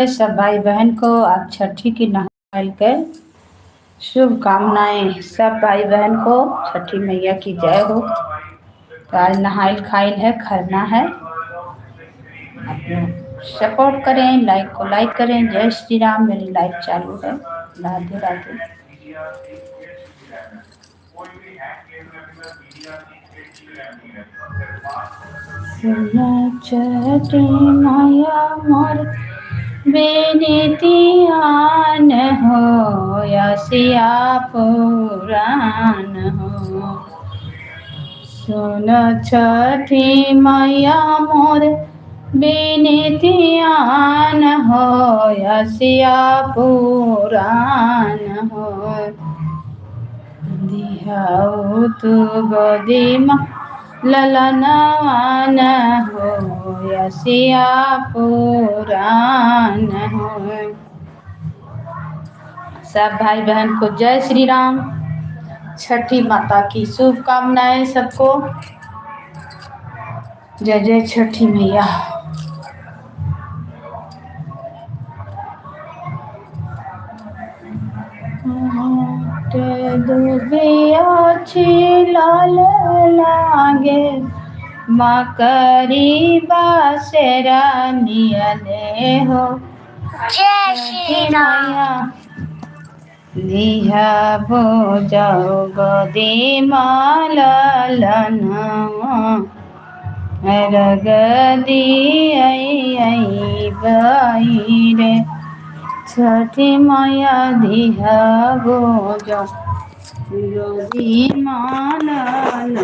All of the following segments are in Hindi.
सब भाई बहन को आज छठी की नहाय कर शुभकामनाएं। सब भाई बहन को छठी मैया की जय हो। तो आज नहाइल खाइल है, खरना है। अपना सपोर्ट करें, लाइक को लाइक करें। जय श्री राम। मेरी लाइव चालू है। राधे राधे। छठी मैया मोर बेनतियान हो, यसिया पुराण हो। सुन छठी मैया मोर बेनतियान हो, यसिया पुराण हो। दिहाऊ तू गोदी माँ ललनवान हो, यसिया पुराण हो। सब भाई बहन को जय श्री राम। छठी माता की शुभकामनाएं सबको। जय जय छठी मैया। दुबिया लाल लागे, मकरी बासेरा नियले हो। जय श्री राम। दिहा भोजाओ गोदी मालन, रगदी आई बाई रे। छठी मैया दिहा भोजाओ गोदी मालन,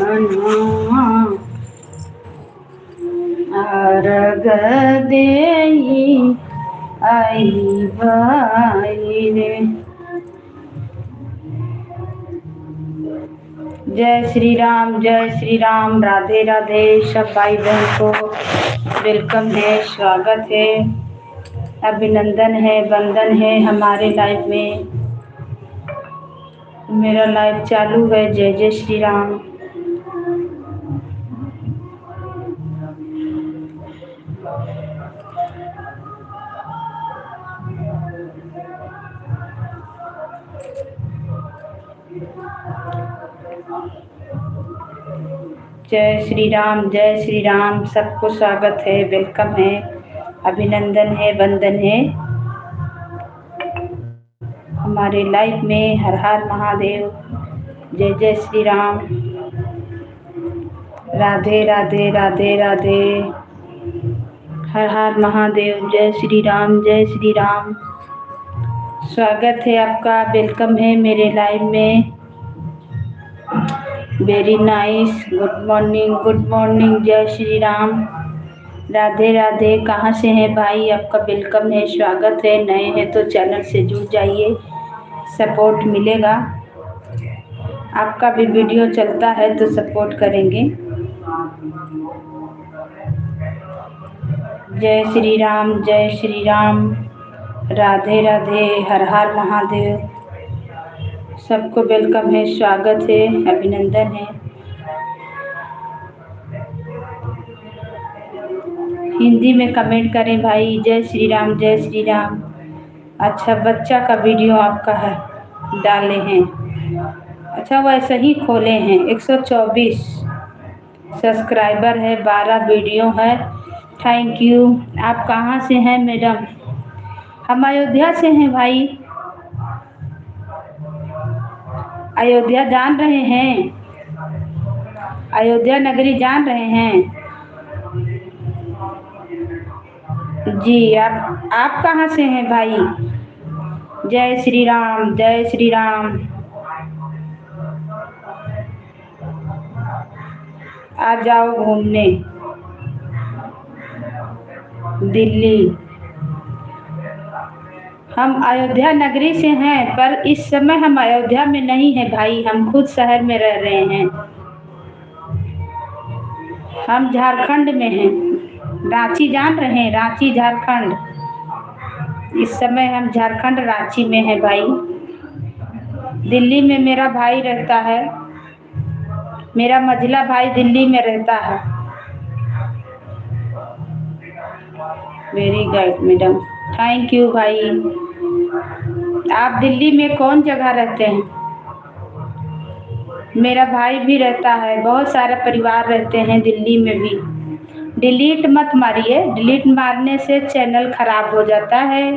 रगदी आई बाई रे। जय श्री राम, जय श्री राम। राधे राधे। सब भाई बहन को वेलकम है, स्वागत है, अभिनंदन है, वंदन है हमारे लाइव में। मेरा लाइव चालू है। जय जय श्री राम। जय श्री राम, जय श्री राम। सबको स्वागत है, वेलकम है, अभिनंदन है, वंदन है हमारे लाइव में। हर हर महादेव। जय जय श्री राम। राधे राधे, राधे राधे। हर हर महादेव। जय श्री राम, जय श्री राम। स्वागत है आपका, वेलकम है मेरे लाइव में। Very nice. Good morning, good morning. जय श्री राम। राधे राधे। कहाँ से हैं भाई? आपका वेलकम है, स्वागत है। नए हैं तो चैनल से जुड़ जाइए, सपोर्ट मिलेगा। आपका भी वीडियो चलता है तो सपोर्ट करेंगे। जय श्री राम, जय श्री राम। राधे राधे। हर हर महादेव। सबको वेलकम है, स्वागत है, अभिनंदन है। हिंदी में कमेंट करें भाई। जय श्री राम, जय श्री राम। अच्छा, बच्चा का वीडियो आपका है, डाले हैं। अच्छा, वैसे ही खोले हैं। 124 सब्सक्राइबर है, 12 वीडियो है। Thank you. आप कहाँ से हैं मैडम? हम अयोध्या से हैं भाई। अयोध्या जान रहे हैं? अयोध्या नगरी जान रहे हैं जी। आप कहाँ से हैं भाई? जय श्री राम, जय श्री राम। आ जाओ घूमने दिल्ली। हम अयोध्या नगरी से हैं, पर इस समय हम अयोध्या में नहीं हैं भाई, हम खुद शहर में रह रहे हैं। हम झारखंड में हैं। रांची जान रहे हैं? रांची, झारखंड। इस समय हम झारखंड, रांची में हैं भाई। दिल्ली में मेरा भाई रहता है, मेरा मझला भाई दिल्ली में रहता है। Very good madam, thank you भाई। आप दिल्ली में कौन जगह रहते हैं? मेरा भाई भी रहता है, बहुत सारा परिवार रहते हैं दिल्ली में भी। डिलीट मत मारिए, डिलीट मारने से चैनल खराब हो जाता है।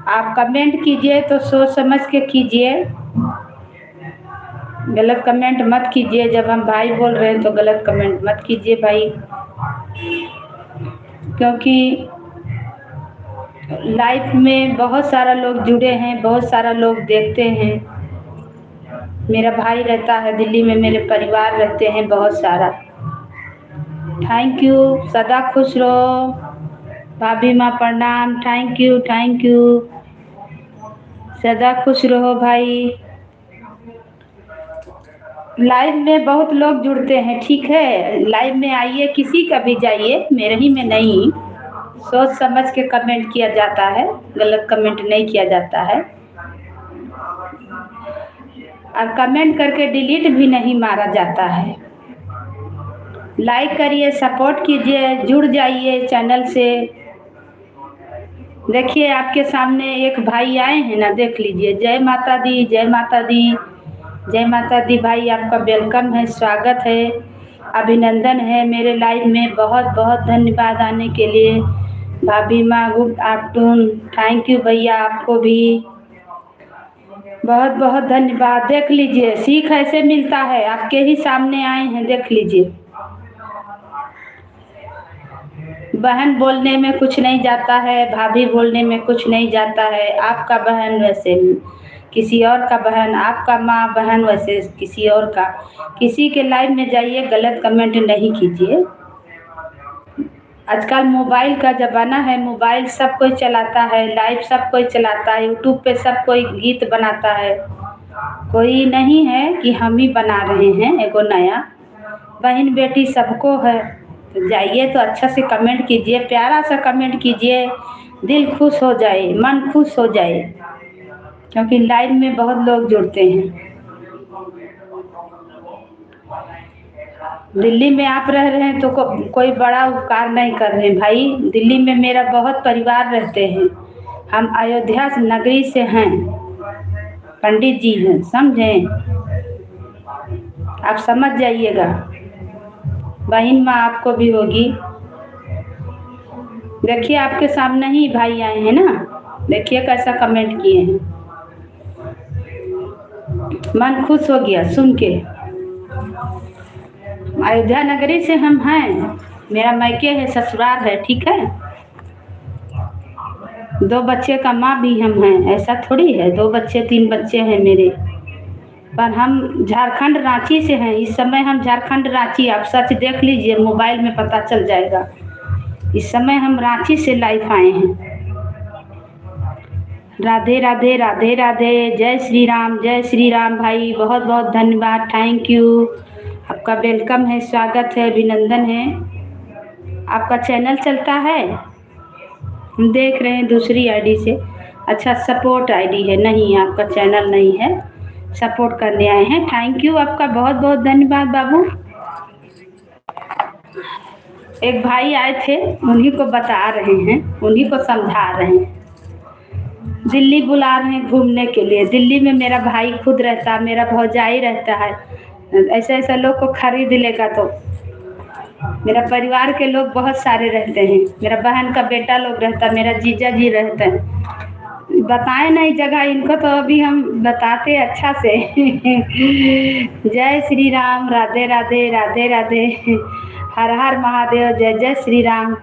आप कमेंट कीजिए तो सोच समझ के कीजिए, गलत कमेंट मत कीजिए। जब हम भाई बोल रहे हैं तो गलत कमेंट मत कीजिए भाई, क्योंकि लाइफ में बहुत सारा लोग जुड़े हैं, बहुत सारा लोग देखते हैं। मेरा भाई रहता है दिल्ली में, मेरे परिवार रहते हैं बहुत सारा। थैंक यू, सदा खुश रहो। भाभी माँ प्रणाम, थैंक यू थैंक यू, सदा खुश रहो भाई। लाइव में बहुत लोग जुड़ते हैं, ठीक है, लाइव में आइए, किसी का भी जाइए, मेरे ही में नहीं। सोच समझ के कमेंट किया जाता है, गलत कमेंट नहीं किया जाता है। और कमेंट करके डिलीट भी नहीं मारा जाता है। लाइक करिए, सपोर्ट कीजिए, जुड़ जाइए चैनल से। देखिए आपके सामने एक भाई आए हैं ना, देख लीजिए। जय माता दी, जय माता दी, जय माता दी भाई, आपका वेलकम है, स्वागत है, अभिनंदन है मेरे लाइव में। बहुत बहुत धन्यवाद आने के लिए। भाभी माँ गुड आफ्टरनून, थैंक यू भैया, आपको भी बहुत बहुत धन्यवाद। देख लीजिए सीख ऐसे मिलता है, आपके ही सामने आए हैं, देख लीजिए। बहन बोलने में कुछ नहीं जाता है, भाभी बोलने में कुछ नहीं जाता है। आपका बहन वैसे किसी और का बहन, आपका माँ बहन वैसे किसी और का। किसी के लाइव में जाइए, गलत कमेंट नहीं कीजिए। आजकल मोबाइल का ज़माना है, मोबाइल सब कोई चलाता है, लाइव सब कोई चलाता है, यूट्यूब पे सब कोई गीत बनाता है। कोई नहीं है कि हम ही बना रहे हैं, एगो नया। बहन बेटी सबको है, तो जाइए तो अच्छा से कमेंट कीजिए, प्यारा सा कमेंट कीजिए, दिल खुश हो जाए, मन खुश हो जाए, क्योंकि लाइव में बहुत लोग जुड़ते हैं। दिल्ली में आप रह रहे हैं तो कोई बड़ा उपकार नहीं कर रहे हैं भाई। दिल्ली में मेरा बहुत परिवार रहते हैं, हम अयोध्या नगरी से हैं, पंडित जी हैं, समझें? आप समझ जाइएगा। बहन माँ आपको भी होगी। देखिए आपके सामने ही भाई आए हैं ना, देखिए कैसा कमेंट किए हैं, मन खुश हो गया सुन के। अयोध्या नगरी से हम हैं, मेरा मायके है, ससुराल है, ठीक है। 2 बच्चे का माँ भी हम हैं, ऐसा थोड़ी है। 2 बच्चे 3 बच्चे हैं मेरे, पर हम झारखंड रांची से हैं। इस समय हम झारखंड रांची, आप सच देख लीजिए, मोबाइल में पता चल जाएगा। इस समय हम रांची से लाइव आए हैं। राधे राधे राधे राधे, जय श्री राम, जय श्री राम भाई, बहुत बहुत धन्यवाद, थैंक यू, आपका वेलकम है, स्वागत है, अभिनंदन है। आपका चैनल चलता है, हम देख रहे हैं दूसरी आईडी से। अच्छा, सपोर्ट आईडी है, नहीं आपका चैनल नहीं है, सपोर्ट करने आए हैं, थैंक यू, आपका बहुत बहुत धन्यवाद बाबू। एक भाई आए थे, उन्हीं को बता रहे हैं, उन्हीं को समझा रहे हैं। दिल्ली बुला रहे हैं घूमने के लिए। दिल्ली में मेरा भाई खुद रहता, मेरा भौजाई रहता है। ऐसे ऐसे लोग को खरीद लेगा तो। मेरा परिवार के लोग बहुत सारे रहते हैं, मेरा बहन का बेटा लोग रहता, मेरा जीजा जी रहते हैं। बताएं नहीं जगह इनको, तो अभी हम बताते अच्छा से। जय श्री राम, राधे राधे राधे राधे, हर हर महादेव, जय जय श्री राम।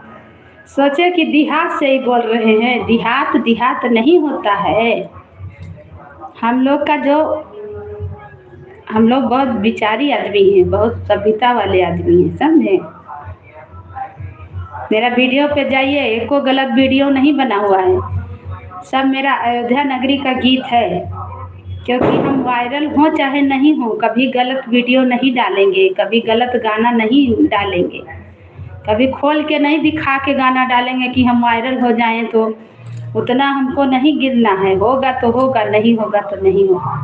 सोचे कि देहात से ही बोल रहे हैं, देहात देहात नहीं होता है। हम लोग बहुत विचारी आदमी हैं, बहुत सभ्यता वाले आदमी हैं, समझे? मेरा वीडियो पे जाइए, एको गलत वीडियो नहीं बना हुआ है, सब मेरा अयोध्या नगरी का गीत है। क्योंकि हम वायरल हो चाहे नहीं हो, कभी गलत वीडियो नहीं डालेंगे, कभी गलत गाना नहीं डालेंगे, कभी खोल के नहीं दिखा के गाना डालेंगे कि हम वायरल हो जाएं। तो उतना हमको नहीं गिरना है, होगा तो होगा, नहीं होगा तो नहीं होगा।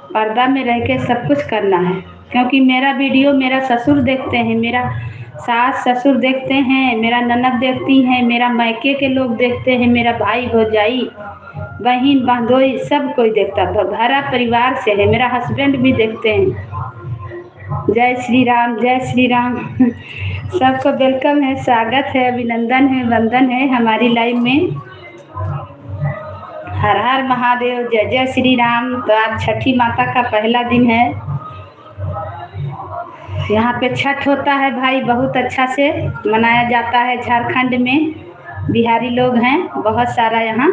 पर्दा में रह के सब कुछ करना है, क्योंकि मेरा वीडियो मेरा ससुर देखते हैं, मेरा सास ससुर देखते हैं, मेरा ननद देखती हैं, मेरा मायके के लोग देखते हैं, मेरा भाई भौजाई बहन बहनोई सब कोई देखता है, भरा परिवार से है, मेरा हस्बैंड भी देखते हैं। जय श्री राम, जय श्री राम। सबको वेलकम है, स्वागत है, अभिनंदन है, वंदन है हमारी लाइव में। हर हर महादेव, जय जय श्री राम। तो आज छठी माता का पहला दिन है। यहाँ पे छठ होता है भाई, बहुत अच्छा से मनाया जाता है। झारखंड में बिहारी लोग हैं बहुत सारा यहाँ,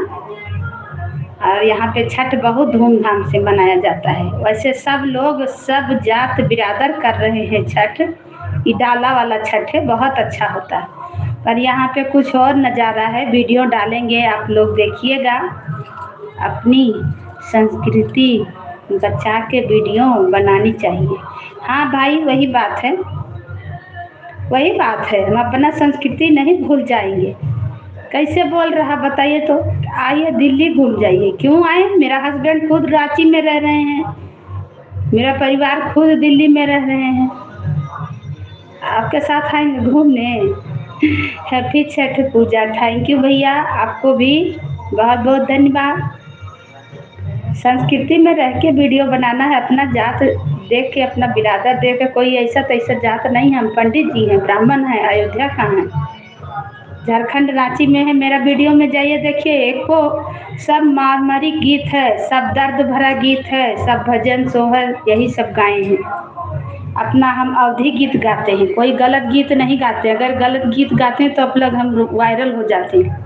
और यहाँ पे छठ बहुत धूमधाम से मनाया जाता है। वैसे सब लोग सब जात बिरादर कर रहे हैं छठ। ये डाला वाला छठ है, बहुत अच्छा होता है। पर यहाँ पे कुछ और नज़ारा है, वीडियो डालेंगे, आप लोग देखिएगा। अपनी संस्कृति बचा के वीडियो बनानी चाहिए। हाँ भाई, वही बात है, वही बात है, हम अपना संस्कृति नहीं भूल जाएंगे। कैसे बोल रहा बताइए तो? आइए दिल्ली घूम जाइए। क्यों आए? मेरा हस्बैंड खुद रांची में रह रहे हैं, मेरा परिवार खुद दिल्ली में रह रहे हैं। आपके साथ आएंगे घूमने। Happy Chhath Puja. Thank you भैया, आपको भी बहुत बहुत धन्यवाद। संस्कृति में रह के वीडियो बनाना है, अपना जात देख के, अपना बिरादर देख के। कोई ऐसा तैसा जात नहीं, हम पंडित जी हैं, ब्राह्मण हैं, अयोध्या का हैं, झारखंड रांची में है। मेरा वीडियो में जाइए, देखिए, एक को सब मारमारी गीत है, सब दर्द भरा गीत है, सब भजन सोहर यही सब गाए हैं। अपना हम अवधि गीत गाते हैं, कोई गलत गीत नहीं गाते। अगर गलत गीत गाते हैं तो आप लोग हम वायरल हो जाते हैं।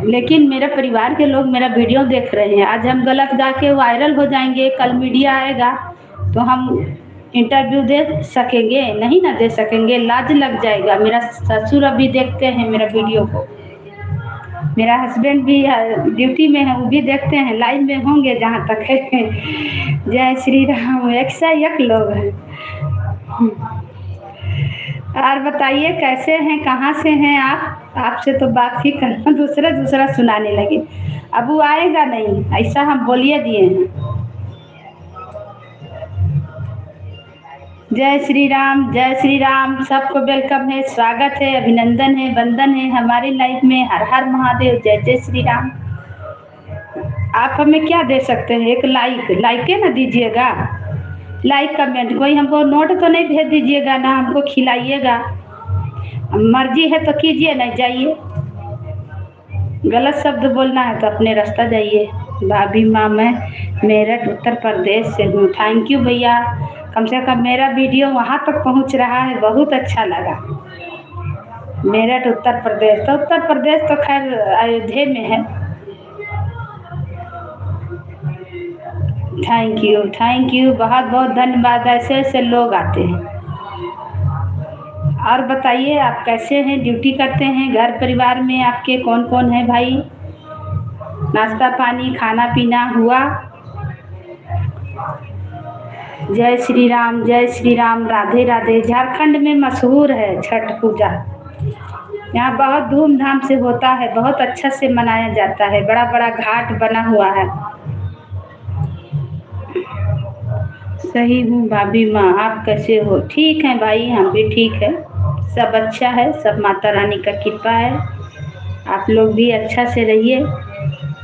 लेकिन मेरे परिवार के लोग मेरा वीडियो देख रहे हैं। आज हम गलत गा के वायरल हो जाएंगे, कल मीडिया आएगा तो हम इंटरव्यू दे सकेंगे? नहीं ना दे सकेंगे, लाज लग जाएगा। मेरा ससुर अभी देखते हैं मेरा वीडियो को, मेरा हस्बैंड भी ड्यूटी में है, वो भी देखते हैं, लाइव में होंगे जहाँ तक है। जय श्री राम। एक से एक लोग हैं। और बताइए कैसे हैं, कहाँ से हैं आप? आपसे तो बात ही करना, दूसरा सुनाने लगे। अब वो आएगा नहीं, ऐसा हम बोलिए दिए हैं। जय श्री राम, जय श्री राम। सबको वेलकम है, स्वागत है, अभिनंदन है, वंदन है हमारी लाइफ में। हर हर महादेव, जय जय श्री राम। आप हमें क्या दे सकते हैं? एक लाइक ना दीजिएगा, लाइक कमेंट। कोई हमको नोट तो नहीं भेज दीजिएगा ना, हमको खिलाइएगा। मर्जी है तो कीजिए, नहीं जाइए। गलत शब्द बोलना है तो अपने रास्ता जाइए। भाभी माँ, मैं मेरठ उत्तर प्रदेश से हूँ। थैंक यू भैया, कम से कम मेरा वीडियो वहाँ तक पहुँच रहा है, बहुत अच्छा लगा। मेरठ उत्तर प्रदेश, तो उत्तर प्रदेश तो खैर अयोध्या में है। थैंक यू, बहुत बहुत धन्यवाद। ऐसे ऐसे लोग आते हैं। और बताइए आप कैसे हैं? ड्यूटी करते हैं? घर परिवार में आपके कौन कौन है भाई? नाश्ता पानी खाना पीना हुआ? जय श्री राम, जय श्री राम, राधे राधे। झारखंड में मशहूर है छठ पूजा, यहाँ बहुत धूमधाम से होता है, बहुत अच्छा से मनाया जाता है। बड़ा बड़ा घाट बना हुआ है। सही हूँ भाभी माँ, आप कैसे हो? ठीक हैं भाई, हम भी ठीक है, सब अच्छा है, सब माता रानी का कृपा है। आप लोग भी अच्छा से रहिए।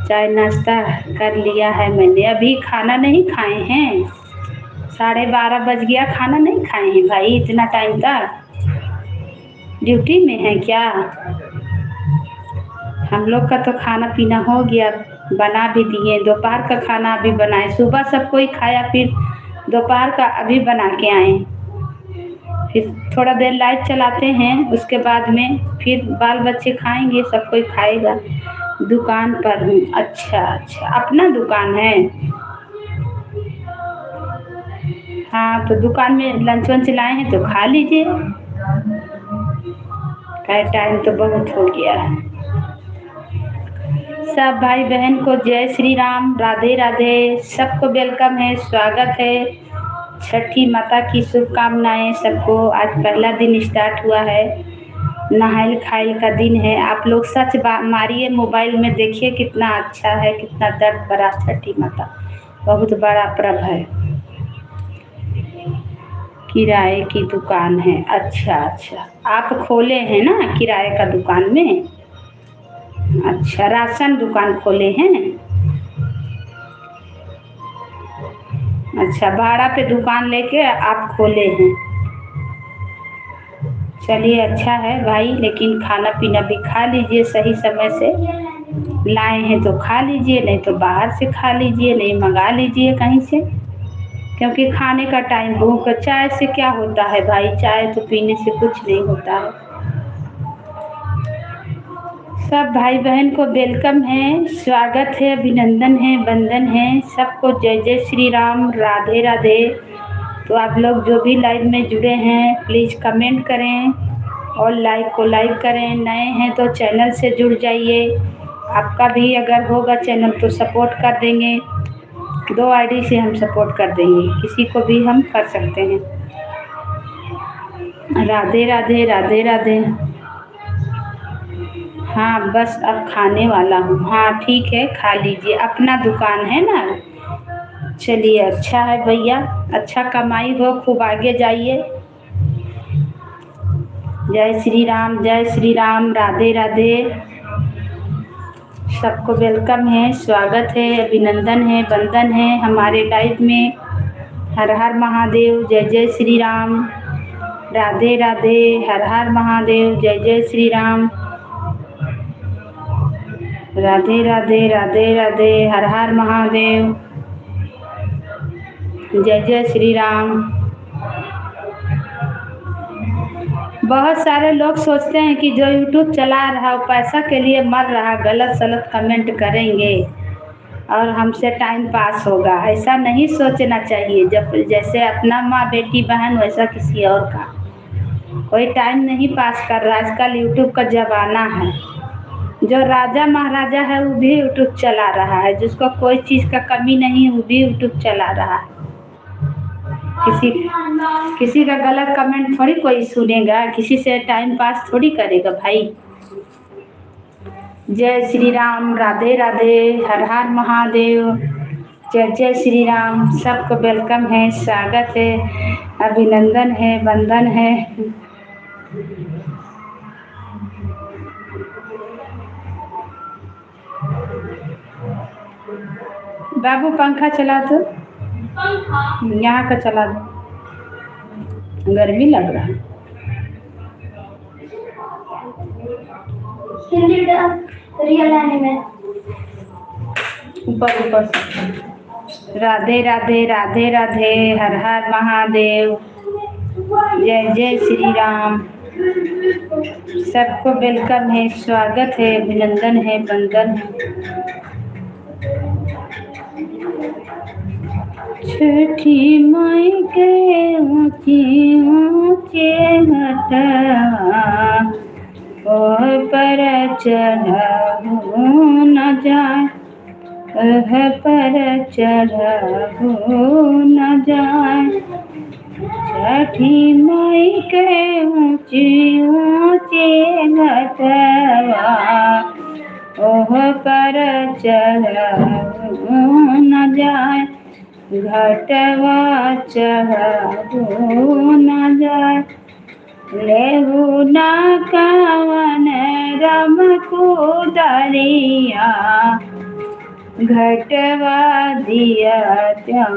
चाय नाश्ता कर लिया है मैंने, अभी खाना नहीं खाए हैं। 12:30 बज गया, खाना नहीं खाए हैं भाई इतना टाइम तक? ड्यूटी में है क्या? हम लोग का तो खाना पीना हो गया, बना भी दिए। दोपहर का खाना अभी बनाए, सुबह सब कोई खाया, फिर दोपहर का अभी बना के आए। फिर थोड़ा देर लाइट चलाते हैं, उसके बाद में फिर बाल बच्चे खाएंगे, सब कोई खाएगा। दुकान पर हूँ। अच्छा, अपना दुकान है? हाँ, तो दुकान में लंच वंच लाए हैं तो खा लीजिए, टाइम तो बहुत हो गया है। सब भाई बहन को जय श्री राम, राधे राधे। सबको वेलकम है, स्वागत है। छठी माता की शुभकामनाएं सबको। आज पहला दिन स्टार्ट हुआ है, नहाइल खाइल का दिन है। आप लोग सच मारिए मोबाइल में, देखिए कितना अच्छा है, कितना दर्द भरा छठी माता, बहुत बड़ा पर्व है। किराए की दुकान है। अच्छा अच्छा, आप खोले हैं ना किराए का दुकान में? अच्छा, राशन दुकान खोले हैं। अच्छा, भाड़ा पे दुकान लेके आप खोले हैं। चलिए अच्छा है भाई, लेकिन खाना पीना भी खा लीजिए सही समय से। लाए हैं तो खा लीजिए, नहीं तो बाहर से खा लीजिए, नहीं मंगा लीजिए कहीं से। क्योंकि खाने का टाइम भूख चाय से क्या होता है भाई, चाय तो पीने से कुछ नहीं होता है। सब भाई बहन को वेलकम है, स्वागत है, अभिनंदन है, वंदन है सबको। जय जय श्री राम, राधे राधे। तो आप लोग जो भी लाइव में जुड़े हैं प्लीज़ कमेंट करें और लाइक को लाइक करें। नए हैं तो चैनल से जुड़ जाइए। आपका भी अगर होगा चैनल तो सपोर्ट कर देंगे। 2 आईडी से हम सपोर्ट कर देंगे, किसी को भी हम कर सकते हैं। राधे राधे, राधे राधे। हाँ बस अब खाने वाला हूँ। हाँ ठीक है, खा लीजिए, अपना दुकान है ना। चलिए अच्छा है भैया, अच्छा कमाई हो, खूब आगे जाइए। जय श्री राम, जय श्री राम, राधे राधे। सबको वेलकम है, स्वागत है, अभिनंदन है, वंदन है हमारे लाइव में। हर हर महादेव, जय जय श्री राम, राधे राधे। हर हर महादेव, जय जय श्री राम, राधे राधे, राधे राधे। हर हर महादेव, जय जय श्री राम। बहुत सारे लोग सोचते हैं कि जो यूट्यूब चला रहा है वो पैसा के लिए मर रहा, गलत सलत कमेंट करेंगे और हमसे टाइम पास होगा। ऐसा नहीं सोचना चाहिए। जब जैसे अपना माँ बेटी बहन वैसा किसी और का। कोई टाइम नहीं पास कर रहा, आजकल यूट्यूब का ज़माना है। जो राजा महाराजा है वो भी यूट्यूब चला रहा है, जिसको कोई चीज़ का कमी नहीं वो भी यूट्यूब चला रहा है। किसी किसी का गलत कमेंट थोड़ी कोई सुनेगा, किसी से टाइम पास थोड़ी करेगा भाई। जय श्री राम, राधे राधे। हर हर महादेव, जय जय श्री राम। सबको वेलकम है, स्वागत है, अभिनंदन है, वंदन है। बाबू पंखा चला दो, यहाँ का चला दो, गर्मी लग रहा है। ऊपर ऊपर से। राधे राधे, राधे राधे। हर हर महादेव, जय जय श्री राम। सबको वेलकम है, स्वागत है, अभिनंदन है, वंदन है। छठी माई के ऊँचे ऊँचे घटवा ओह पर चढ़ू न जाए, ओह पर चढ़ू न जाए। छठी माई के ऊँचे ऊँचे घटवा ओह पर चढ़ू न जाए, घटवा चढ़ू न जाए। लेहू ना कावन राम को दरिया, घटवा दिया त्यो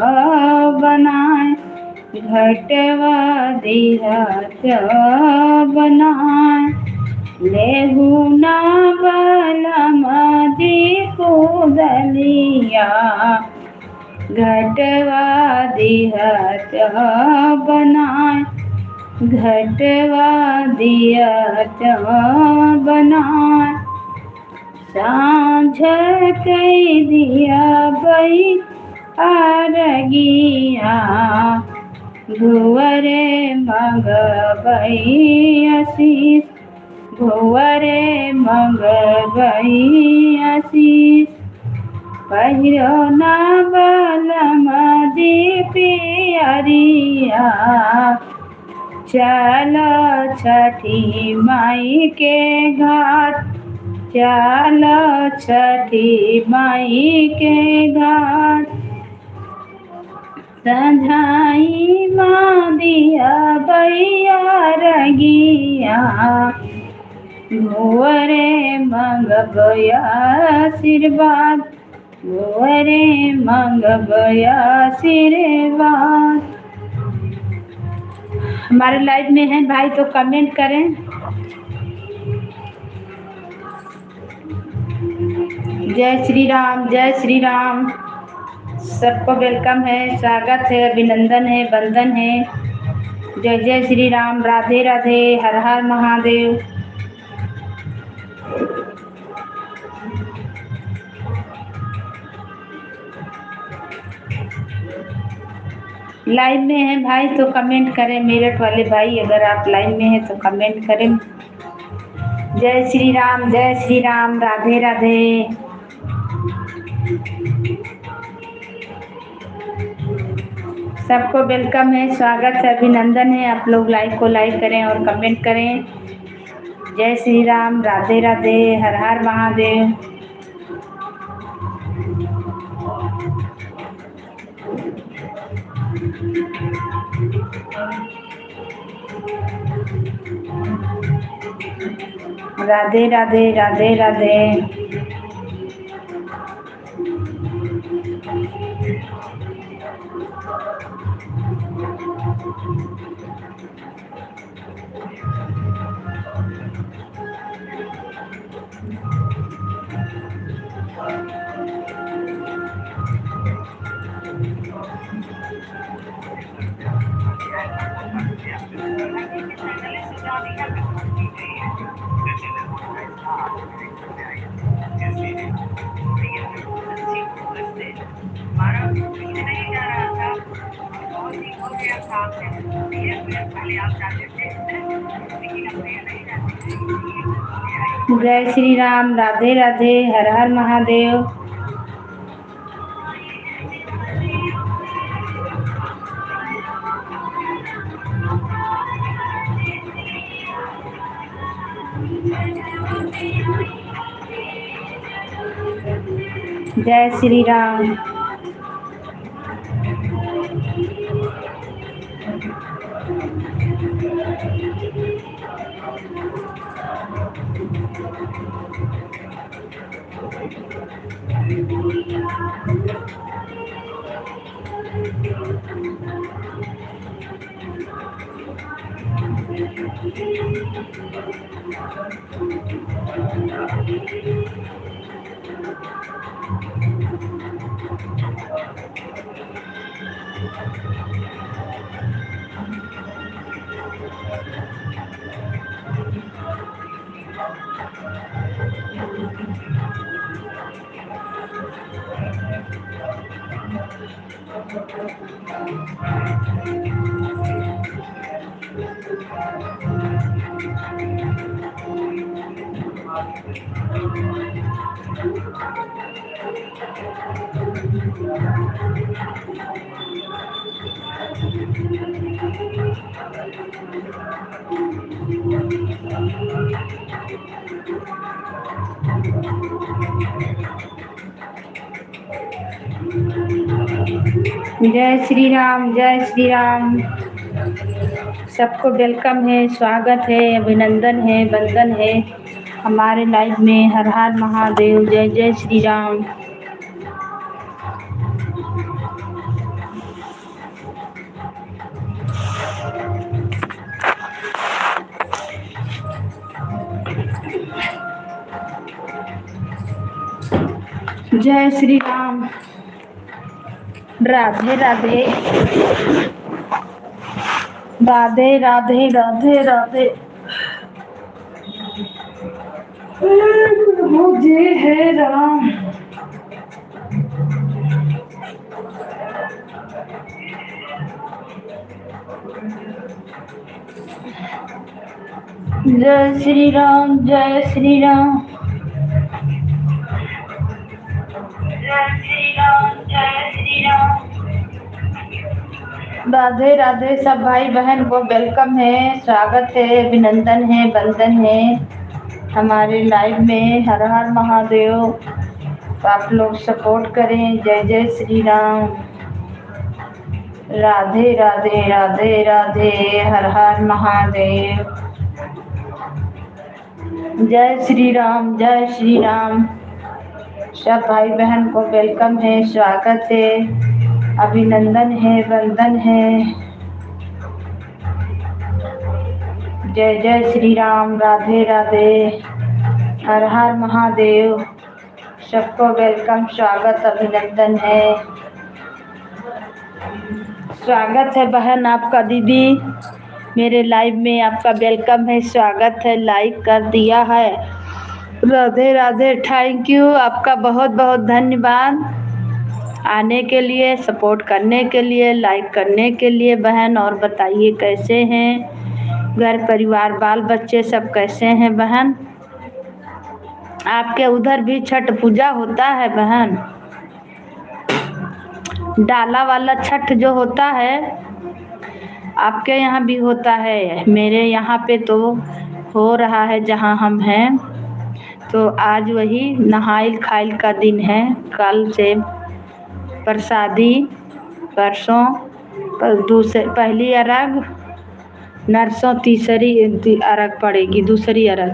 बनाए, घटवा दिया त्यो बनाए। लेहू ना बलम दी को दलिया, घटवा दिया त्यो बनाए, घटवा दिया त्यो बनाए। साँझ कई दिया बई आरगिया, भुवरे मंगबई आशीष, भुवरे मंगबई आशीष। पहिरो ना बलम दी पियरिया, चलो छठी माई के घाट, चलो छठी माई के घाट। संझाई माँ दिया भैया रगिया भुवरे मंगबया आशीर्वाद भुवरे मंगबया आशीर्वाद। हमारे लाइव में हैं भाई तो कमेंट करें। जय श्री राम, जय श्री राम। सबको वेलकम है, स्वागत है, अभिनंदन है, वंदन है। जय जय श्री राम, राधे राधे, हर हर महादेव। लाइव में हैं भाई तो कमेंट करें। मेरठ वाले भाई अगर आप लाइव में हैं तो कमेंट करें। जय श्री राम, जय श्री राम, राधे राधे। सबको वेलकम है, स्वागत है, अभिनंदन है। आप लोग लाइक को लाइक करें और कमेंट करें। जय श्री राम, राधे राधे, हर हर महादेव। राधे राधे, राधे राधे। जय श्री राम, राधे राधे, हर हर महादेव। जय श्री राम। जय श्री राम, जय श्री राम। सबको वेलकम है, स्वागत है, अभिनंदन है, वंदन है हमारे लाइव में। हर हर महादेव, जय जय श्री राम। जय श्री राम, राधे राधे, राधे राधे, राधे राधे। मुझे है राम। जय श्री राम, जय श्री राम, जय श्री राम, जय श्री राम। राधे राधे सब भाई बहन को वेलकम है, स्वागत है, अभिनंदन है, वंदन है हमारे लाइव में। हर हर महादेव। तो आप लोग सपोर्ट करें। जय जय श्री राम। राधे राधे राधे राधे, हर हर महादेव। जय श्री राम, जय श्री राम। सब भाई बहन को वेलकम है, स्वागत है, अभिनंदन है, वंदन है। जय जय श्री राम, राधे राधे, हर हर महादेव। सबको वेलकम, स्वागत, अभिनंदन है। स्वागत है बहन आपका, दीदी मेरे लाइव में आपका वेलकम है, स्वागत है। लाइक कर दिया है, राधे राधे, थैंक यू, आपका बहुत बहुत धन्यवाद आने के लिए, सपोर्ट करने के लिए, लाइक करने के लिए बहन। और बताइए कैसे हैं घर परिवार बाल बच्चे सब कैसे हैं बहन? आपके उधर भी छठ पूजा होता है बहन? डाला वाला छठ जो होता है आपके यहाँ भी होता है? मेरे यहाँ पे तो हो रहा है जहाँ हम हैं। तो आज वही नहाइल खाइल का दिन है, कल से प्रसादी, परसों पहली अरग, नरसों तीसरी अरग पड़ेगी, दूसरी अरग।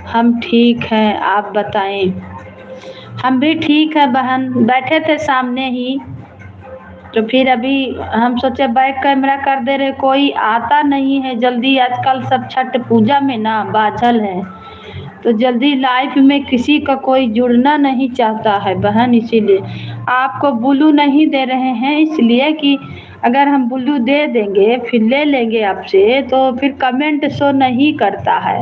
हम ठीक हैं, आप बताएं। हम भी ठीक है बहन, बैठे थे सामने ही तो फिर अभी हम सोचे बैक कैमरा कर दे रहे, कोई आता नहीं है जल्दी। आजकल सब छठ पूजा में ना बाझल है, तो जल्दी लाइफ में किसी का कोई जुड़ना नहीं चाहता है बहन। इसीलिए आपको ब्लू नहीं दे रहे हैं, इसलिए कि अगर हम ब्लू दे देंगे फिर ले लेंगे आपसे तो फिर कमेंट शो नहीं करता है।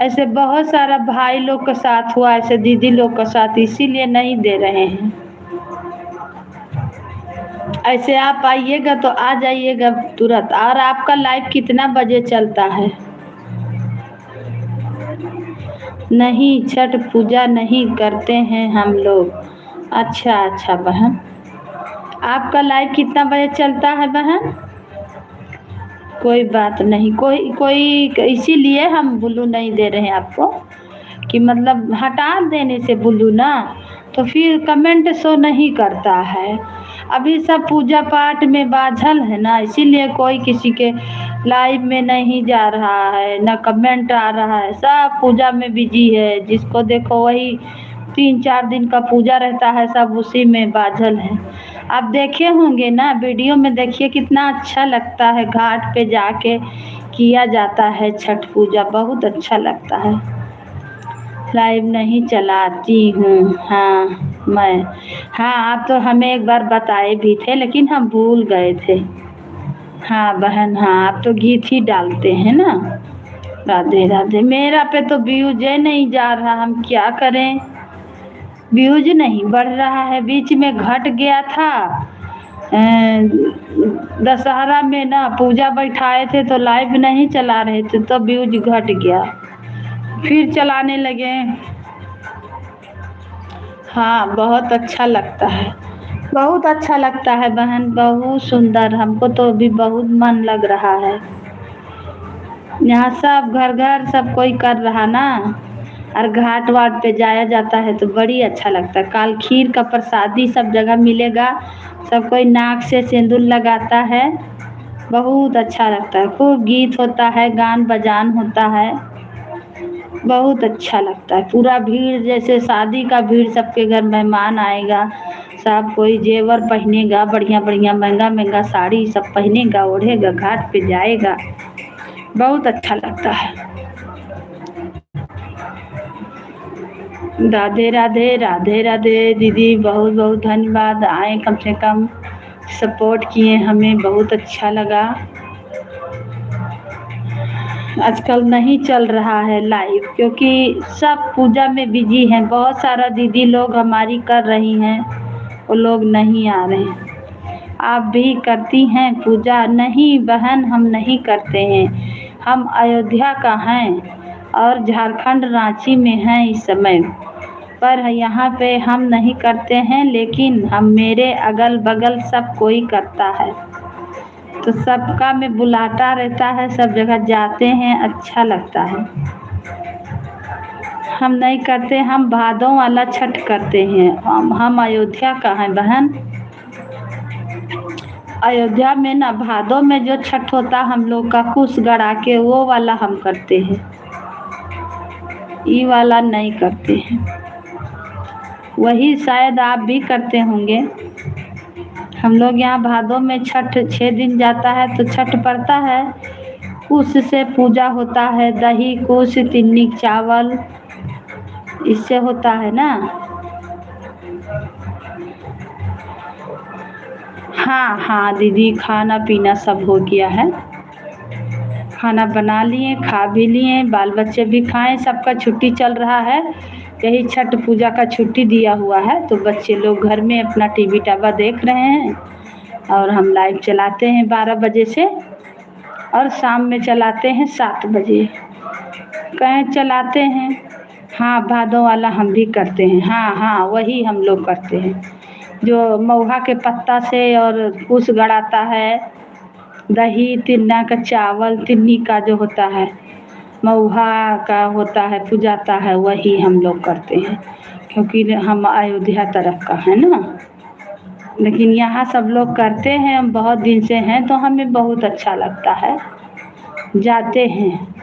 ऐसे बहुत सारा भाई लोग के साथ हुआ, ऐसे दीदी लोग के साथ, इसीलिए नहीं दे रहे हैं। ऐसे आप आइएगा तो आ जाइएगा तुरंत। और आपका लाइव कितना बजे चलता है? नहीं, छठ पूजा नहीं करते हैं हम लोग। अच्छा अच्छा बहन, आपका लाइव कितना बजे चलता है बहन? कोई बात नहीं, कोई इसीलिए हम ब्लू नहीं दे रहे हैं आपको कि मतलब हटा देने से ब्लू ना तो फिर कमेंट शो नहीं करता है। अभी सब पूजा पाठ में बाझल है ना, इसीलिए कोई किसी के लाइव में नहीं जा रहा है, ना कमेंट आ रहा है, सब पूजा में बिजी है। जिसको देखो वही 3-4 दिन का पूजा रहता है, सब उसी में बाझल है। आप देखे होंगे ना वीडियो में, देखिए कितना अच्छा लगता है, घाट पे जाके किया जाता है छठ पूजा, बहुत अच्छा लगता है। लाइव नहीं चलाती हूँ हाँ मैं, हाँ आप तो हमें एक बार बताए भी थे लेकिन हम भूल गए थे। हाँ बहन, हाँ आप तो गीत ही डालते हैं ना। राधे राधे। मेरा पे तो व्यूज नहीं जा रहा, हम क्या करें, व्यूज नहीं बढ़ रहा है। बीच में घट गया था, दशहरा में ना पूजा बैठाए थे तो लाइव नहीं चला रहे थे तो व्यूज घट गया, फिर चलाने लगे। हाँ बहुत अच्छा लगता है, बहुत अच्छा लगता है बहन, बहुत सुंदर। हमको तो अभी बहुत मन लग रहा है। यहाँ सब घर घर सब कोई कर रहा ना, और घाट वाट पे जाया जाता है तो बड़ी अच्छा लगता है। काल खीर का प्रसादी सब जगह मिलेगा, सब कोई नाक से सिंदूर लगाता है, बहुत अच्छा लगता है। खूब गीत होता है, गान बजान होता है, बहुत अच्छा लगता है। पूरा भीड़ जैसे शादी का भीड़, सबके घर मेहमान आएगा, सब कोई जेवर पहनेगा, बढ़िया बढ़िया महंगा महंगा साड़ी सब पहनेगा, ओढ़ेगा, घाट पे जाएगा, बहुत अच्छा लगता है। राधे राधे, राधे राधे दीदी, बहुत बहुत धन्यवाद, आए कम से कम सपोर्ट किए हमें, बहुत अच्छा लगा। आजकल नहीं चल रहा है लाइव क्योंकि सब पूजा में बिजी हैं। बहुत सारा दीदी लोग हमारी कर रही हैं, वो लोग नहीं आ रहे हैं। आप भी करती हैं पूजा? नहीं बहन, हम नहीं करते हैं, हम अयोध्या का हैं और झारखंड रांची में हैं इस समय पर। यहाँ पे हम नहीं करते हैं, लेकिन हम मेरे अगल बगल सब कोई करता है तो सबका में बुलाता रहता है, सब जगह जाते हैं, अच्छा लगता है। हम नहीं करते, हम भादों वाला छठ करते हैं। हम अयोध्या का हैं बहन। अयोध्या में ना भादों में जो छठ होता हम लोग का कुश गड़ा के वो वाला हम करते हैं, ये वाला नहीं करते हैं। वही शायद आप भी करते होंगे। हम लोग यहाँ भादों में छठ 6 दिन जाता है तो छठ पड़ता है, कुश से पूजा होता है, दही कुश तिन्नी चावल इससे होता है ना। हाँ हाँ दीदी, खाना पीना सब हो गया है, खाना बना लिए, खा भी लिए, बाल बच्चे भी खाएं, सबका छुट्टी चल रहा है, यही छठ पूजा का छुट्टी दिया हुआ है तो बच्चे लोग घर में अपना टीवी टाबा देख रहे हैं और हम लाइव चलाते हैं 12 बजे से और शाम में चलाते हैं 7 बजे। कहें चलाते हैं। हाँ भादों वाला हम भी करते हैं, हाँ हाँ वही हम लोग करते हैं, जो महुआ के पत्ता से और कुश गड़ाता है, दही तिन्ना का चावल तिन्नी का जो होता है महुआ का होता है पूजाता है, वही हम लोग करते हैं क्योंकि हम अयोध्या तरफ का है ना। लेकिन यहाँ सब लोग करते हैं, हम बहुत दिन से हैं तो हमें बहुत अच्छा लगता है, जाते हैं,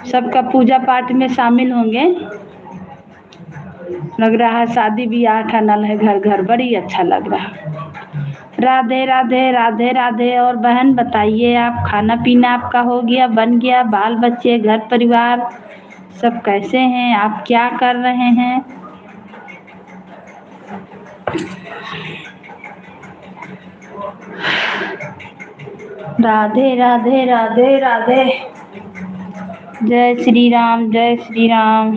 सबका पूजा पाठ में शामिल होंगे। लग रहा है शादी ब्याह का नल है घर घर, बड़ी अच्छा लग रहा है। राधे राधे राधे राधे। और बहन बताइए, आप खाना पीना आपका हो गया, बन गया, बाल बच्चे घर परिवार सब कैसे हैं, आप क्या कर रहे हैं? राधे राधे राधे राधे। जय श्री राम जय श्री राम।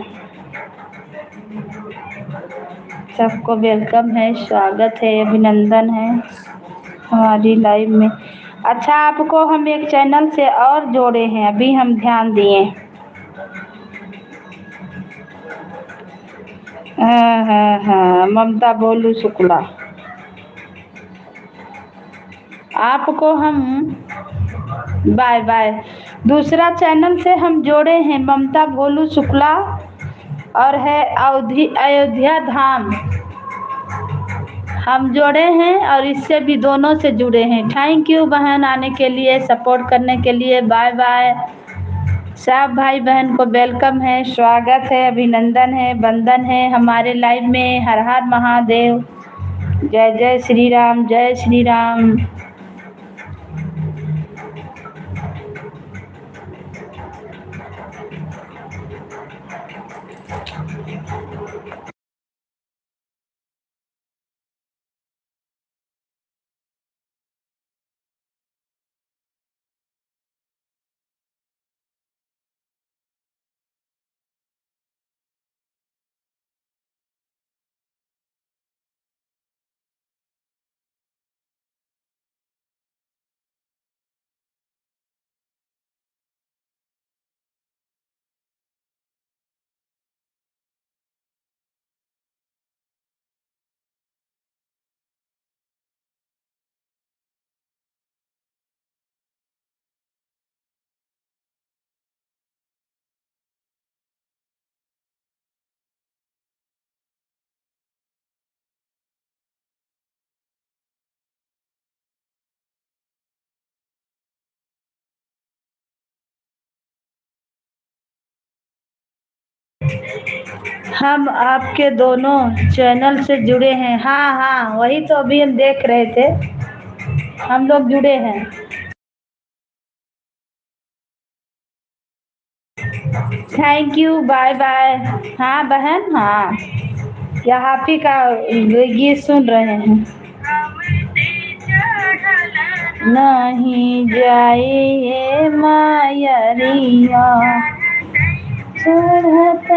सबको वेलकम है, स्वागत है, अभिनंदन है हमारी लाइव में। अच्छा आपको हम एक चैनल से और जोड़े हैं, अभी हम ध्यान दिए। हाँ हाँ हाँ ममता भोलू शुक्ला, आपको हम बाय बाय दूसरा चैनल से हम जोड़े हैं, ममता भोलू शुक्ला और है अयोध्या धाम, हम जोड़े हैं और इससे भी दोनों से जुड़े हैं। थैंक यू बहन आने के लिए, सपोर्ट करने के लिए, बाय बाय। सब भाई बहन को वेलकम है, स्वागत है, अभिनंदन है, वंदन है हमारे लाइव में। हर हर महादेव, जय जय श्री राम जय श्री राम। हम आपके दोनों चैनल से जुड़े हैं, हाँ हाँ वही तो अभी हम देख रहे थे, हम लोग जुड़े हैं। Thank you bye bye. हाँ बहन, हाँ यहाँ पे का गीत सुन रहे हैं। नहीं जाए मायरिया चढ़त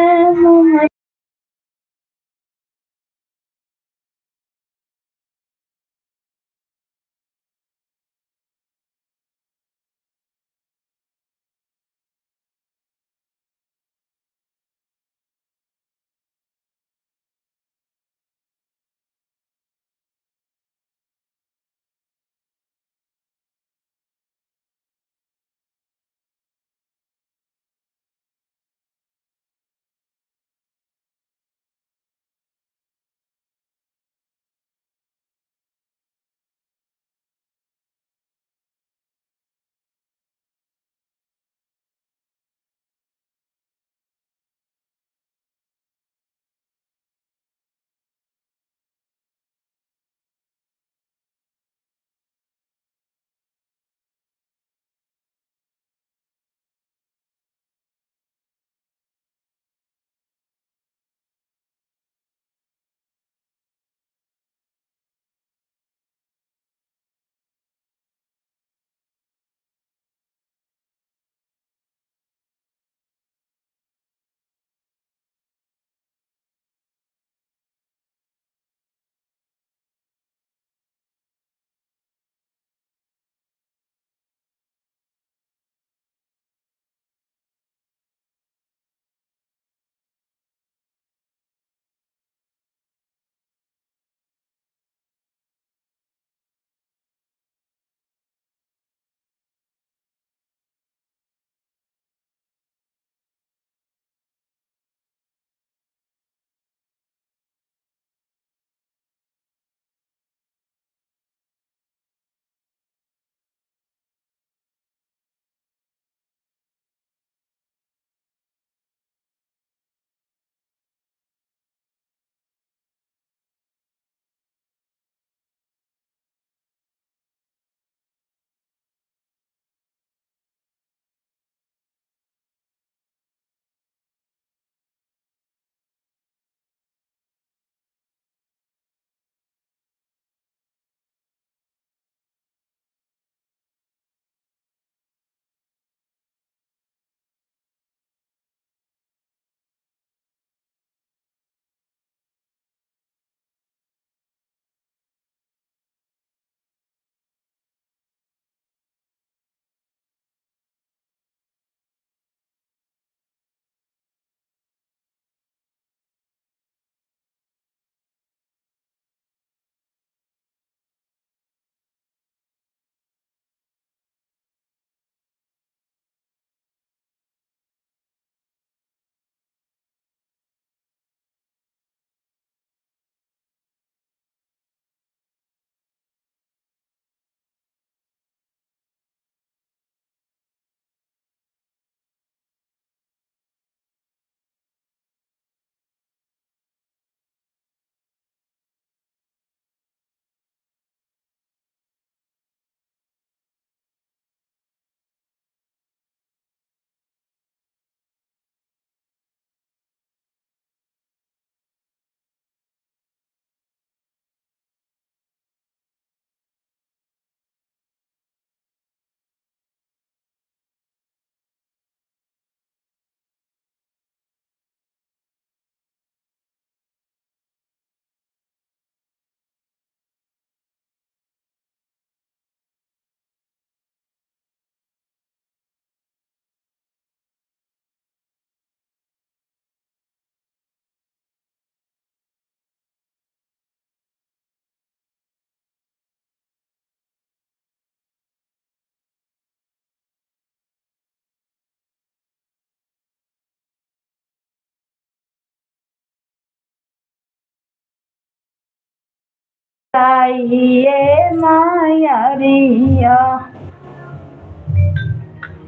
आइए मायारिया।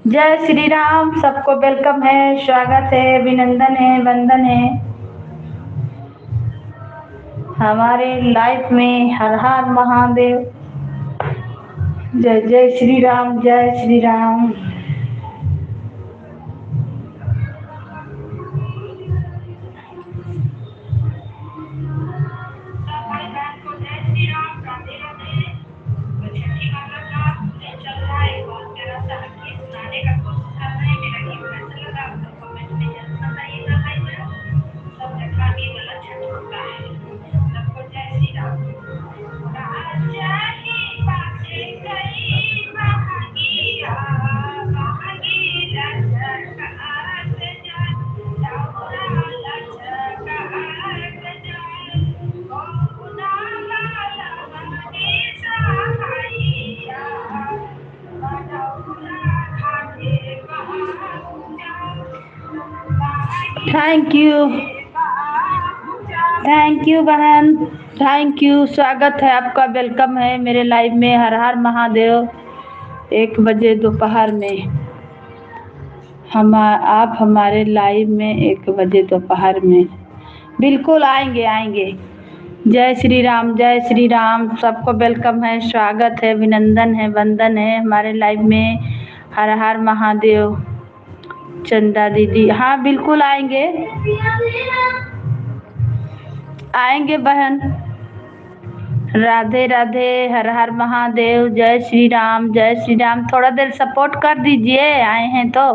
जय श्री राम, सबको वेलकम है, स्वागत है, अभिनंदन है, वंदन है हमारे लाइफ में। हर हर महादेव। जय जय श्री राम, जय श्री राम। थैंक यू बहन, थैंक यू। स्वागत है आपका, वेलकम है मेरे लाइव में। हर हर महादेव। 1 बजे दोपहर में आप हमारे लाइव में 1 बजे दोपहर में बिल्कुल आएंगे आएंगे। जय श्री राम, जय श्री राम। सबको वेलकम है, स्वागत है, अभिनंदन है, वंदन है हमारे लाइव में। हर हर महादेव। चंदा दीदी, हाँ बिल्कुल आएंगे, आएंगे बहन। राधे राधे, हर हर महादेव। जय श्री राम, जय श्री राम। थोड़ा देर सपोर्ट कर दीजिए, आए हैं तो।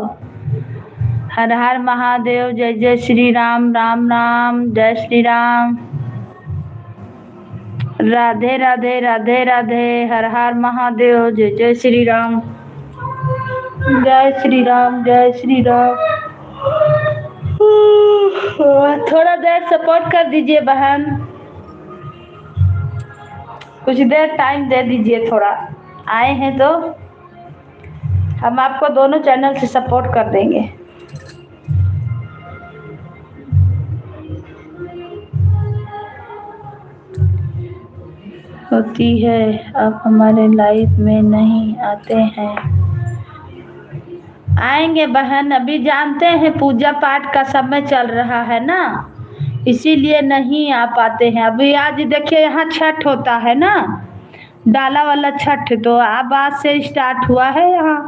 हर हर महादेव, जय जय श्री राम, राम राम, जय श्री राम। राधे राधे, राधे राधे, हर हर महादेव, जय जय श्री राम, जय श्री राम, जय श्री राम। थोड़ा देर सपोर्ट कर दीजिए बहन, कुछ देर टाइम दे दीजिए थोड़ा। आए हैं तो हम आपको दोनों चैनल से सपोर्ट कर देंगे। होती है, आप हमारे लाइफ में नहीं आते हैं। आएंगे बहन, अभी जानते हैं पूजा पाठ का समय चल रहा है ना, इसीलिए नहीं आ पाते हैं। अभी आज देखिए यहाँ छठ होता है ना, डाला वाला छठ, तो अब आज से स्टार्ट हुआ है। यहाँ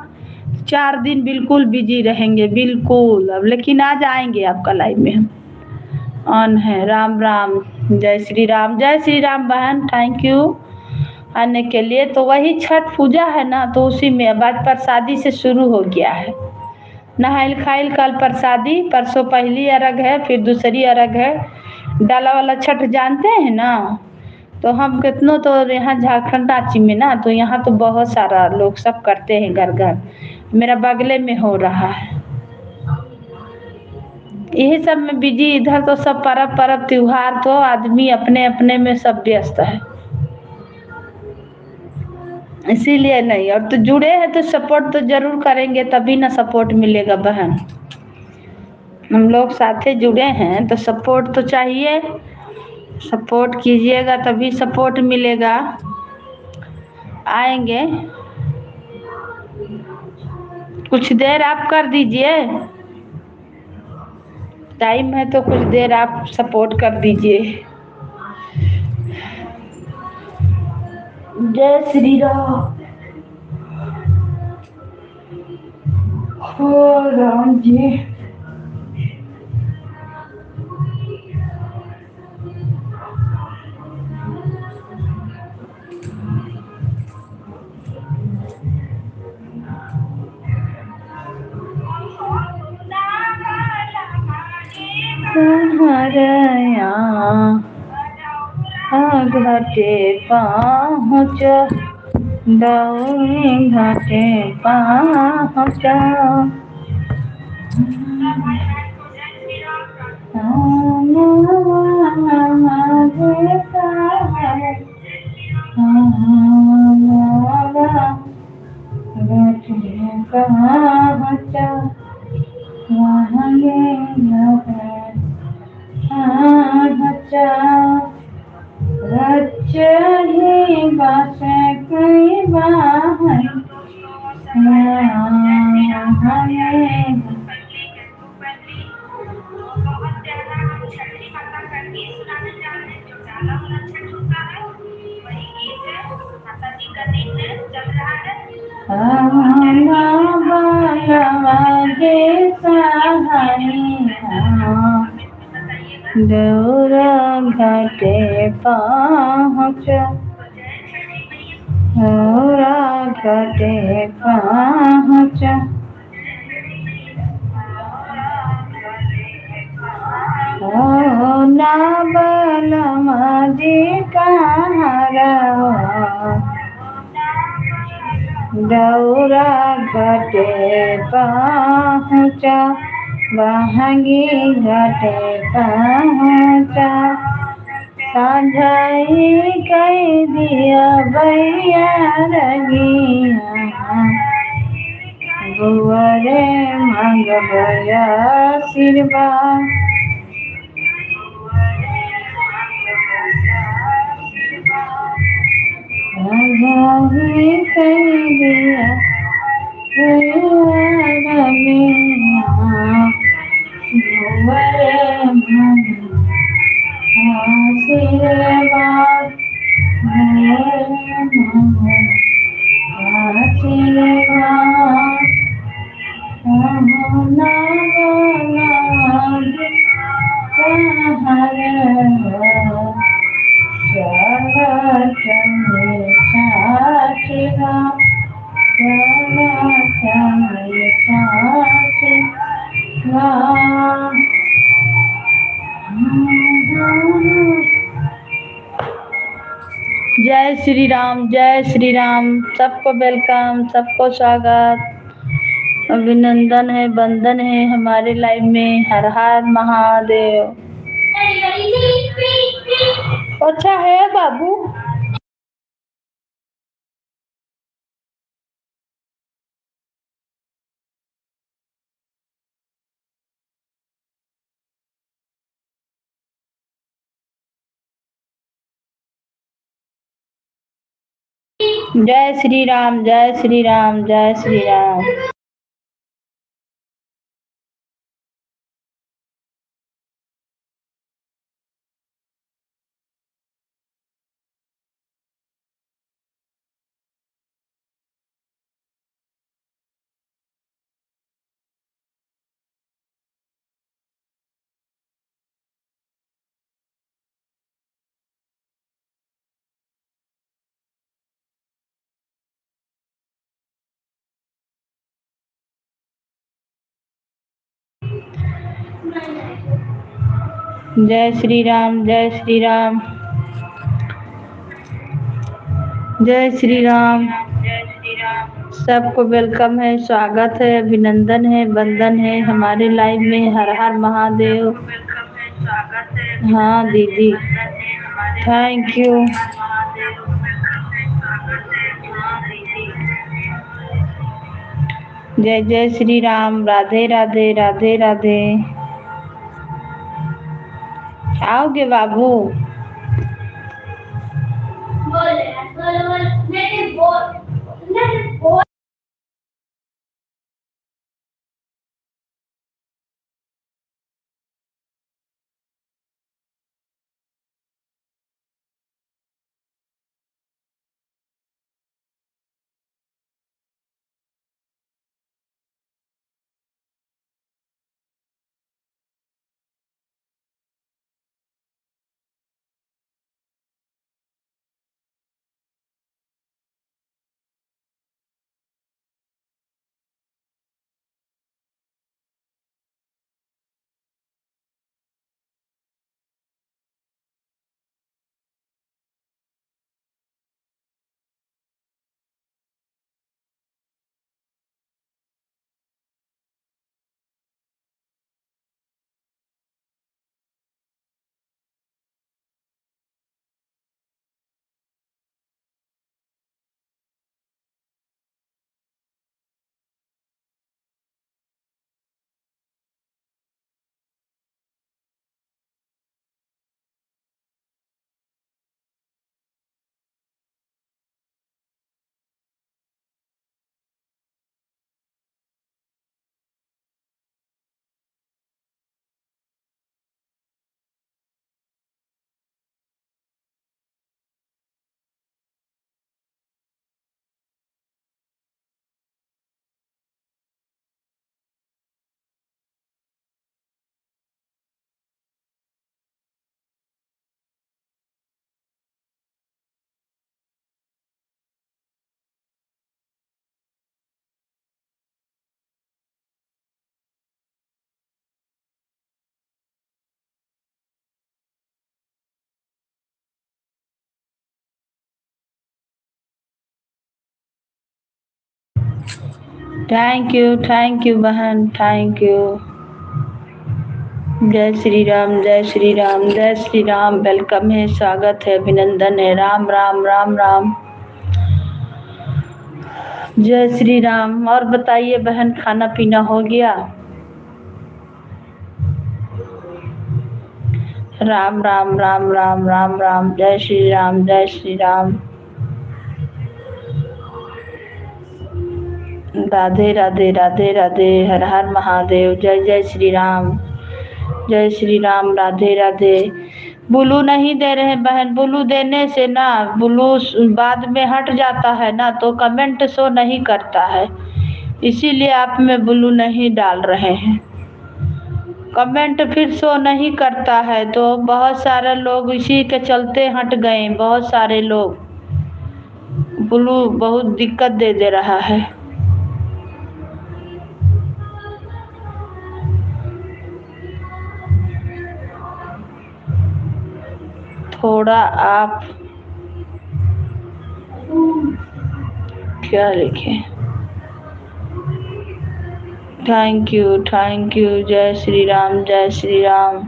4 दिन बिल्कुल बिजी रहेंगे, बिल्कुल। अब लेकिन आज आएंगे आपका लाइव में हम ऑन है। राम राम, जय श्री राम, जय श्री राम बहन। थैंक यू आने के लिए। तो वही छठ पूजा है ना, तो उसी में बाद प्रसादी से शुरू हो गया है। नहाइल खाइल कल प्रसादी, परसों पहली अर्घ है, फिर दूसरी अर्घ है। डाला वाला छठ जानते हैं ना, तो हम कितनों तो यहाँ झारखंड रांची में ना, तो यहाँ तो बहुत सारा लोग सब करते हैं घर घर। मेरा बगले में हो रहा है, यही सब में बिजी। इधर तो सब पर्व त्योहार, तो आदमी अपने अपने में सब व्यस्त है, इसीलिए नहीं। और तो जुड़े हैं तो सपोर्ट तो जरूर करेंगे, तभी ना सपोर्ट मिलेगा बहन। हम लोग साथे जुड़े हैं तो सपोर्ट तो चाहिए, सपोर्ट कीजिएगा तभी सपोर्ट मिलेगा। आएंगे, कुछ देर आप कर दीजिए, टाइम है तो कुछ देर आप सपोर्ट कर दीजिए। जय श्री राम। हो राम जी, घाटे पहुँच, दौड़ी घाटे पहुँच। चाहे बास कोई बाहर दौरा घाटे पहुँच दौरा घाटे पहुँच ना बलमदी कहारा दौरा घाटे पहुँचा बहंगी घाटे पहुँचा साझाई कह दिया भैया रगिया बुआरे मंगवया आशीर्वाद साझाई कह दिया भैया रगिया बुआरे आशीर्वाद जय श्री राम, जय श्री राम। सबको वेलकम, सबको स्वागत, अभिनंदन है, वंदन है हमारे लाइव में। हर हर महादेव। अच्छा है बाबू। जय श्री राम, जय श्री राम, जय श्री राम। जय श्री राम, जय श्री राम, जय श्री राम। सबको वेलकम है, स्वागत है, अभिनंदन है, वंदन है हमारे लाइव में। हर हर महादेव। हाँ दीदी, थैंक यू। जय जय श्री राम। राधे राधे, राधे राधे। आओगे बाबू? थैंक यू बहन, थैंक यू। जय श्री राम, जय श्री राम, जय श्री राम। वेलकम है, स्वागत है, अभिनंदन है। राम राम राम राम। जय श्री राम। और बताइए बहन, खाना पीना हो गया? राम राम राम राम राम राम। जय श्री राम, जय श्री राम। राधे राधे राधे राधे। हर हर महादेव। जय जय श्री राम, जय श्री राम। राधे राधे। ब्लू नहीं दे रहे बहन, ब्लू देने से ना ब्लू बाद में हट जाता है ना, तो कमेंट शो नहीं करता है, इसीलिए आप में ब्लू नहीं डाल रहे हैं। कमेंट फिर शो नहीं करता है, तो बहुत सारे लोग इसी के चलते हट गए। बहुत सारे लोग ब्लू बहुत दिक्कत दे रहा है। थोड़ा आप क्या लिखे? Thank you, thank you. जय श्री राम, जय श्री राम।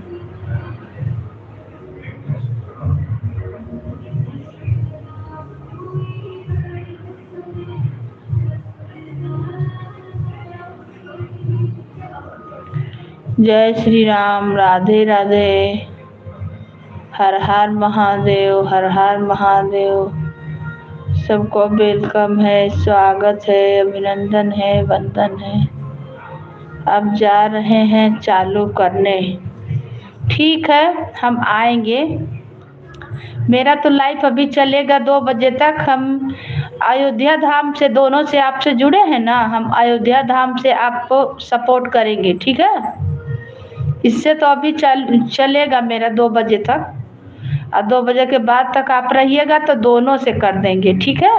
जय श्री राम। राधे राधे। हर हर महादेव, हर हर महादेव। सबको वेलकम है, स्वागत है, अभिनंदन है, वंदन है। अब जा रहे हैं चालू करने। ठीक है, हम आएंगे। मेरा तो लाइफ अभी चलेगा 2 बजे तक। हम अयोध्या धाम से दोनों से आपसे जुड़े हैं ना, हम अयोध्या धाम से आपको सपोर्ट करेंगे, ठीक है? इससे तो अभी चलेगा मेरा 2 बजे तक, और 2 बजे के बाद तक आप रहिएगा तो दोनों से कर देंगे, ठीक है?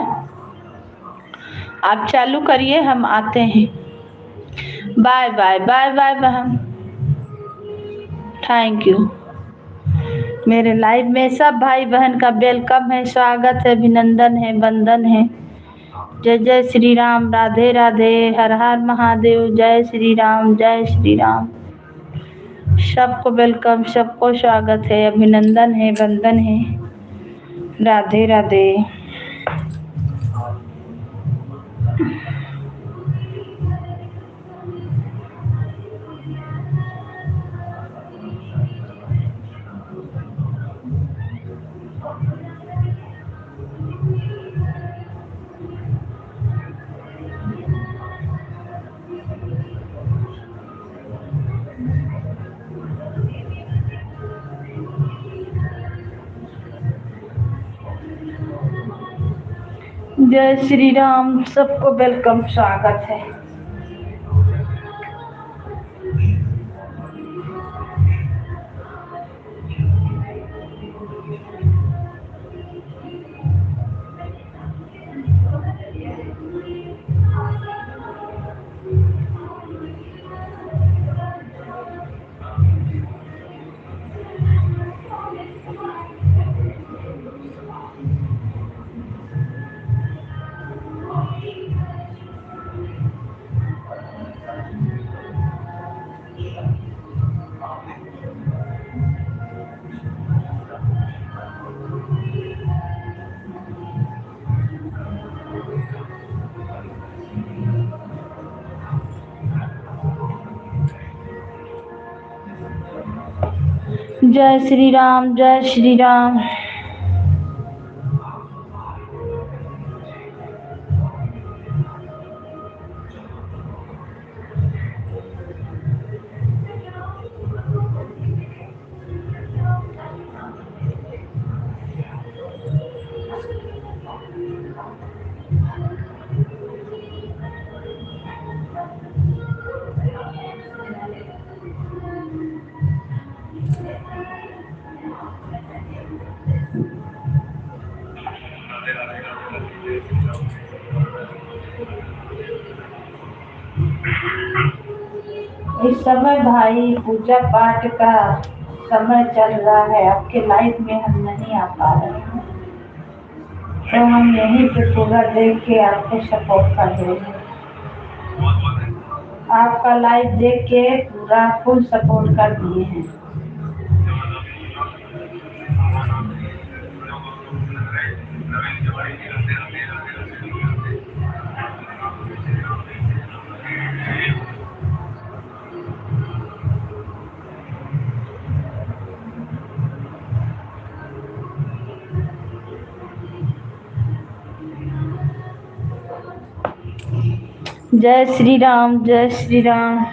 आप चालू करिए, हम आते हैं। बाय बाय बाय बाय बहन, थैंक यू। मेरे लाइव में सब भाई बहन का वेलकम है, स्वागत है, अभिनंदन है, वंदन है। जय जय श्री राम। राधे राधे। हर हर महादेव। जय श्री राम, जय श्री राम। सबको वेलकम, सबको स्वागत है, अभिनंदन है, वंदन है। राधे राधे। जय श्री राम। सबको वेलकम, स्वागत है। जय श्री राम, जय श्री राम। इस समय भाई पूजा पाठ का समय चल रहा है, आपके लाइफ में हम नहीं आ पा रहे हैं, तो हम यहीं पे पूरा देख के आपको सपोर्ट कर देंगे। आपका लाइव देख के पूरा फुल सपोर्ट कर दिए हैं। जय श्री राम, जय श्री राम।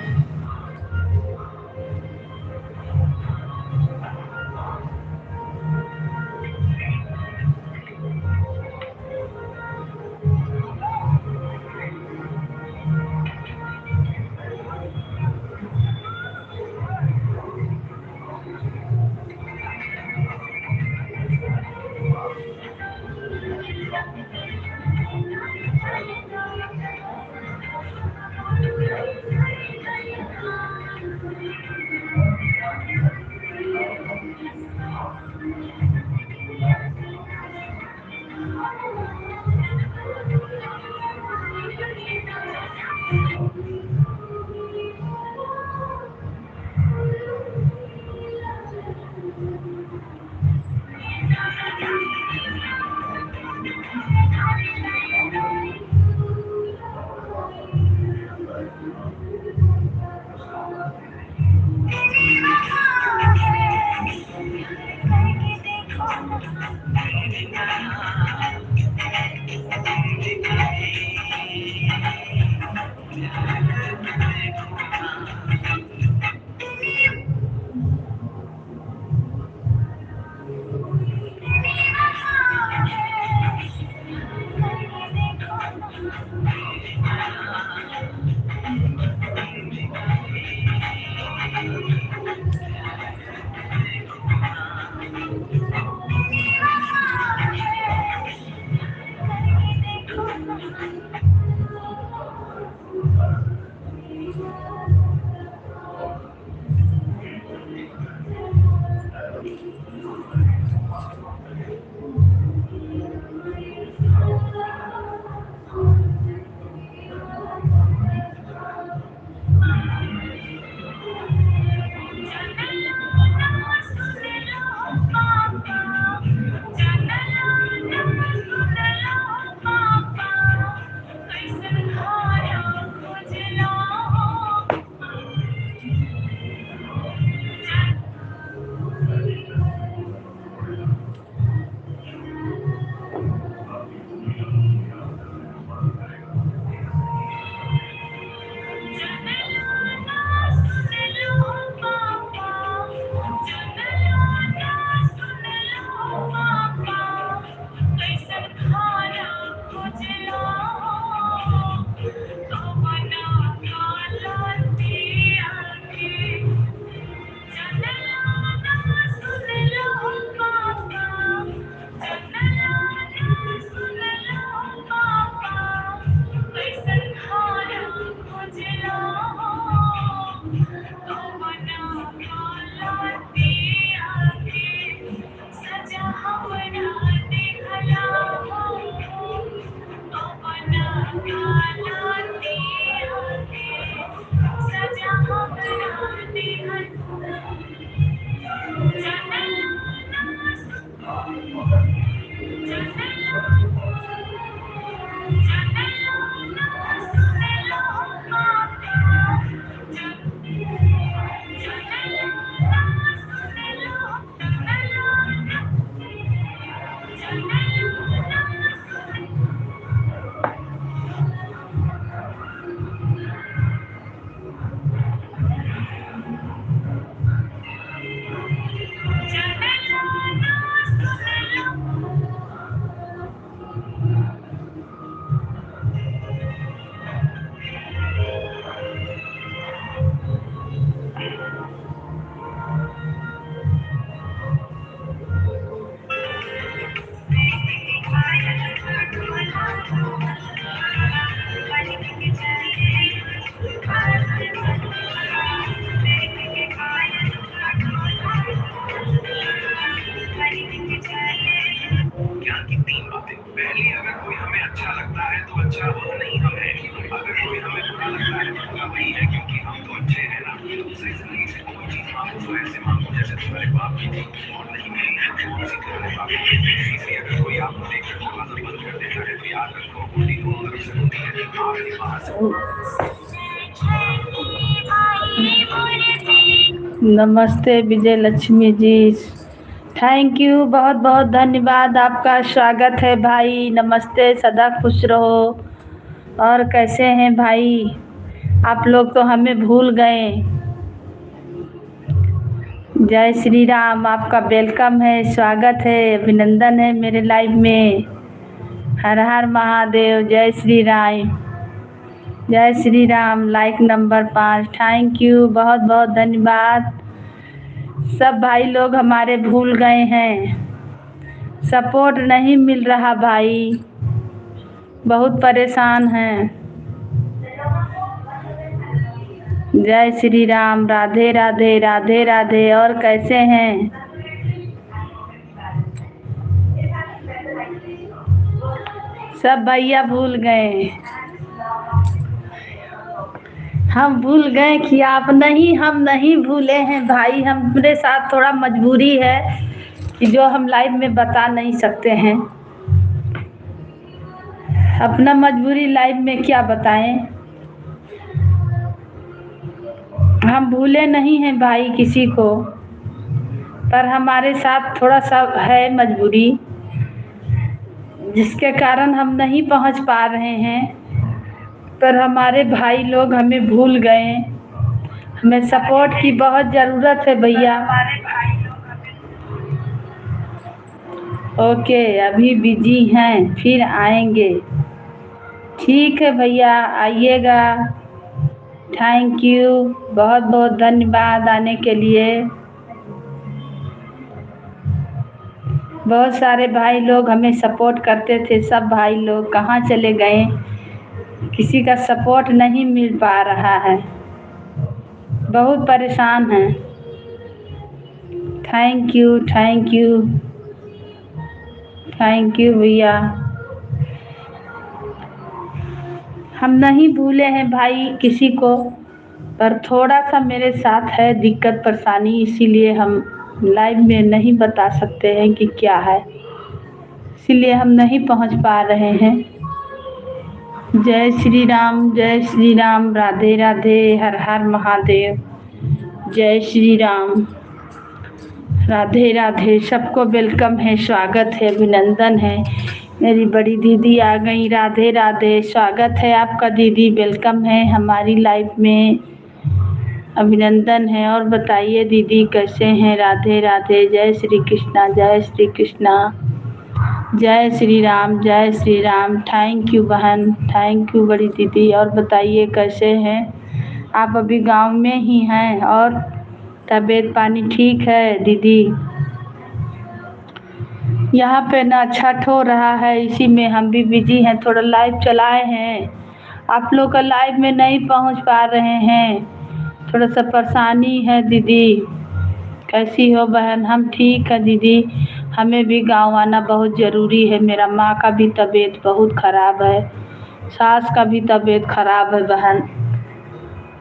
अच्छा लगता है तो अच्छा वो नहीं हम है, अगर कोई हमें बुरा लगता है तो बुरा वही है। नमस्ते विजय लक्ष्मी जी। थैंक यू, बहुत बहुत धन्यवाद, आपका स्वागत है भाई। नमस्ते, सदा खुश रहो। और कैसे हैं भाई? आप लोग तो हमें भूल गए। जय श्री राम, आपका वेलकम है, स्वागत है, अभिनंदन है मेरे लाइव में। हर हर महादेव, जय श्री राम, जय Shri Ram. Like number 5, thank you, बहुत बहुत धन्यवाद। सब भाई लोग हमारे भूल गए हैं, सपोर्ट नहीं मिल रहा भाई, बहुत परेशान हैं। जय श्री राम, राधे राधे, राधे राधे। और कैसे हैं? सब भैया भूल गए। हम भूल गए कि आप नहीं, हम नहीं भूले हैं भाई। हमारे साथ थोड़ा मजबूरी है कि जो हम लाइव में बता नहीं सकते हैं। अपना मजबूरी लाइव में क्या बताएं। हम भूले नहीं हैं भाई किसी को, पर हमारे साथ थोड़ा सा है मजबूरी, जिसके कारण हम नहीं पहुंच पा रहे हैं। पर हमारे भाई लोग हमें भूल गए। हमें सपोर्ट की बहुत ज़रूरत है भैया। ओके, अभी बिजी हैं, फिर आएंगे। ठीक है भैया, आइएगा। थैंक यू, बहुत बहुत धन्यवाद आने के लिए। बहुत सारे भाई लोग हमें सपोर्ट करते थे, सब भाई लोग कहाँ चले गए? किसी का सपोर्ट नहीं मिल पा रहा है, बहुत परेशान हैं। Thank you, thank you, thank you भैया। हम नहीं भूले हैं भाई किसी को, पर थोड़ा सा मेरे साथ है दिक्कत परेशानी, इसीलिए हम लाइव में नहीं बता सकते हैं कि क्या है, इसीलिए हम नहीं पहुंच पा रहे हैं। जय श्री राम, जय श्री राम, राधे राधे, हर हर महादेव। जय श्री राम, राधे राधे। सबको वेलकम है, स्वागत है, अभिनंदन है। मेरी बड़ी दीदी आ गई, राधे राधे, स्वागत है आपका दीदी, वेलकम है हमारी लाइफ में, अभिनंदन है। और बताइए दीदी कैसे हैं? राधे राधे, जय श्री कृष्णा, जय श्री कृष्णा, जय श्री राम, जय श्री राम। थैंक यू बहन, थैंक यू बड़ी दीदी। और बताइए कैसे हैं आप? अभी गांव में ही हैं और तबीयत पानी ठीक है दीदी? यहाँ पे ना छठ हो रहा है, इसी में हम भी बिजी हैं, थोड़ा लाइव चलाए हैं, आप लोग का लाइव में नहीं पहुँच पा रहे हैं, थोड़ा सा परेशानी है दीदी। कैसी हो बहन? हम ठीक है दीदी, हमें भी गांव आना बहुत ज़रूरी है। मेरा माँ का भी तबीयत बहुत ख़राब है, सास का भी तबीयत ख़राब है बहन,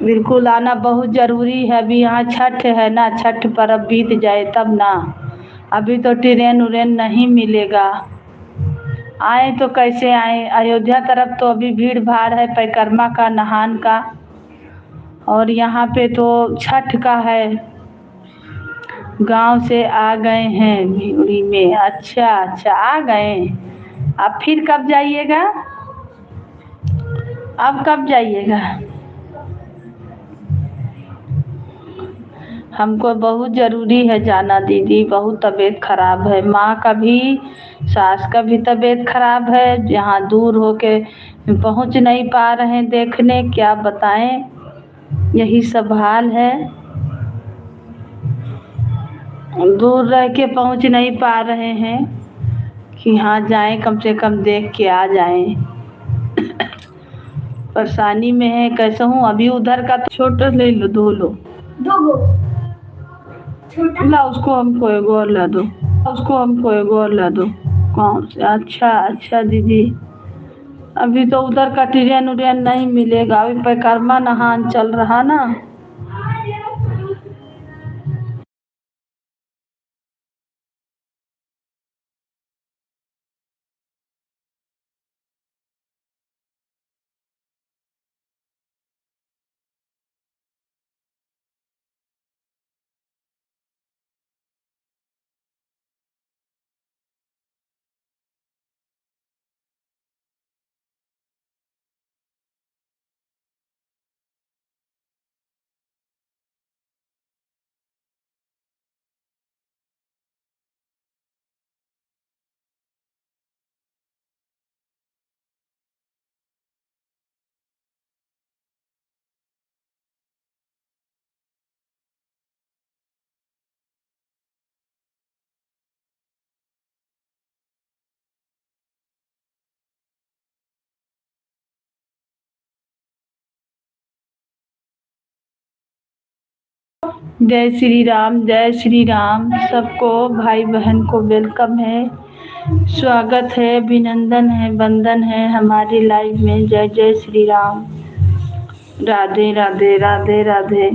बिल्कुल आना बहुत ज़रूरी है। अभी यहाँ छठ है ना, छठ पर्व बीत जाए तब ना, अभी तो ट्रेन उरेन नहीं मिलेगा। आए तो कैसे आए? अयोध्या तरफ तो अभी भीड़ भाड़ है परिक्रमा का, नहान का, और यहाँ पे तो छठ का है। गांव से आ गए हैं भिवड़ी में। अच्छा अच्छा, आ गए। आप फिर कब जाइएगा? अब कब जाइएगा? हमको बहुत ज़रूरी है जाना दीदी, बहुत तबीयत ख़राब है, माँ का भी सास का भी तबीयत ख़राब है। यहाँ दूर होके पहुँच नहीं पा रहे हैं देखने, क्या बताएं, यही सब हाल है। दूर रह के पहुँच नहीं पा रहे हैं कि हाँ जाएं, कम से कम देख के आ जाएं। परेशानी में है, कैसे हूँ अभी। उधर का तो छोटा ले लो, दो लो, ला उसको हमको एगो और ला दो, उसको हमको एगो और ला दो। कौन से? अच्छा अच्छा दीदी, अभी तो उधर का ट्रेन उरेन नहीं मिलेगा, अभी परिक्रमा नहान चल रहा ना। जय श्री राम। सबको भाई बहन को वेलकम है, स्वागत है, अभिनंदन है, वंदन है हमारी लाइव में। जय जय श्री राम। राधे राधे राधे राधे।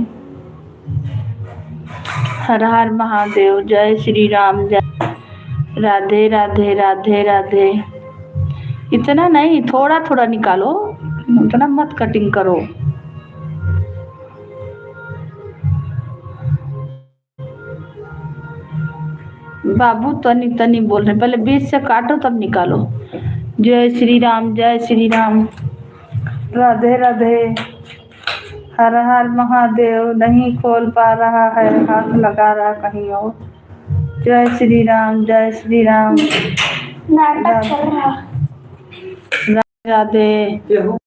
हर हर महादेव। जय श्री राम। जय राधे राधे राधे राधे। इतना नहीं, थोड़ा थोड़ा निकालो, इतना मत कटिंग करो। बाबू तनी तनी बोल रहे, पहले बीच से काटो तब निकालो। जय श्री राम। जय श्री राम। राधे राधे। हर हर महादेव। नहीं खोल पा रहा है, हाथ लगा रहा कहीं और। जय श्री राम। जय श्री राम। नाटक चल रहा। राधे।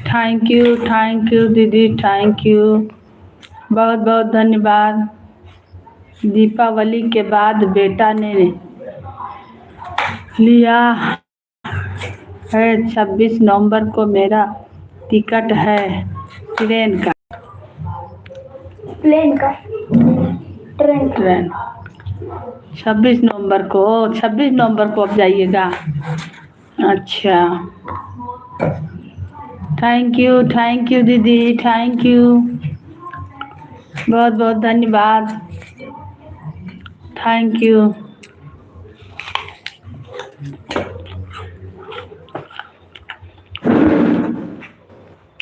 थैंक यू दीदी, थैंक यू, बहुत बहुत धन्यवाद। दीपावली के बाद बेटा ने लिया है। 26 नवंबर को मेरा टिकट है ट्रेन का। प्लेन का? ट्रेन। 26 नवंबर को, 26 नवंबर को अब जाइएगा। अच्छा, थैंक यू दीदी, थैंक यू, बहुत बहुत धन्यवाद, थैंक यू।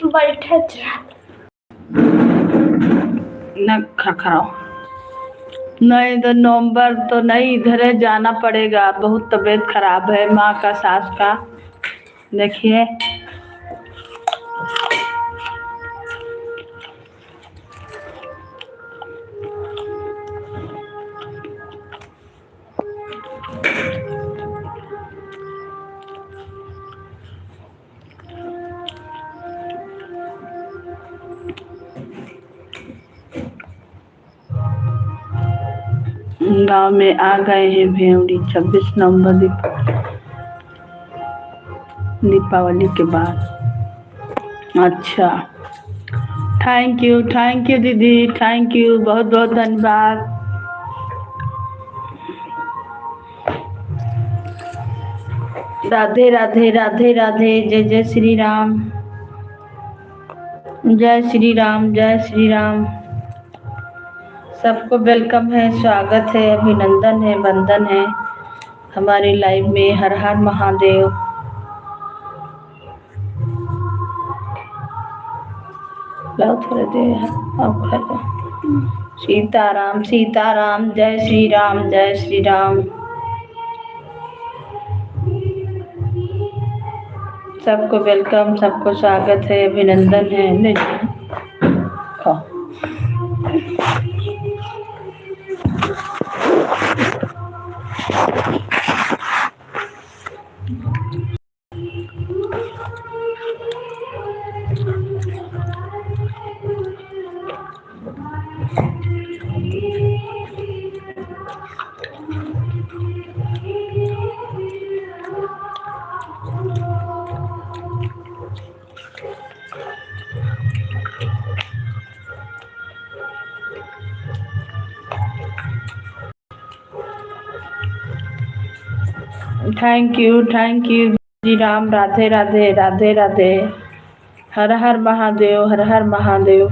बैठे न खड़ो, नहीं तो नवंबर तो नहीं, इधर जाना पड़ेगा। बहुत तबीयत खराब है माँ का, सास का। देखिए गांव में आ गए हैं भेवड़ी। 26 नवंबर दीपावली के बाद। अच्छा, थैंक यू दीदी, थैंक यू, बहुत बहुत धन्यवाद। राधे राधे राधे राधे। जय जय श्री राम। जय श्री राम। जय श्री राम। सबको वेलकम है, स्वागत है, अभिनंदन है, वंदन है हमारी लाइव में। हर हर महादेव। थोड़े देर अब सीताराम सीताराम। जय श्री राम। जय श्री राम। सबको वेलकम, सबको स्वागत है, अभिनंदन है। नहीं खाओ। Thank you Shri Ram. राधे राधे राधे राधे। हर हर महादेव, हर हर महादेव।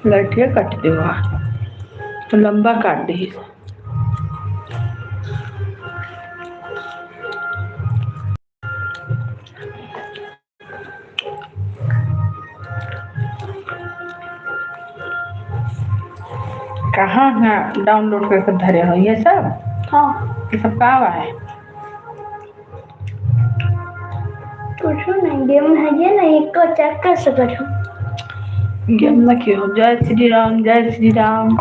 लठिया कट देवा तो लंबा काट दी। कहाँ है डाउनलोड करके धरे हो ये सब? हाँ ये सब का है? कुछ नहीं, गेम है ये नहीं को चेक कर सकते हो। गेम ना क्यों? जय श्री राम, जय श्री राम।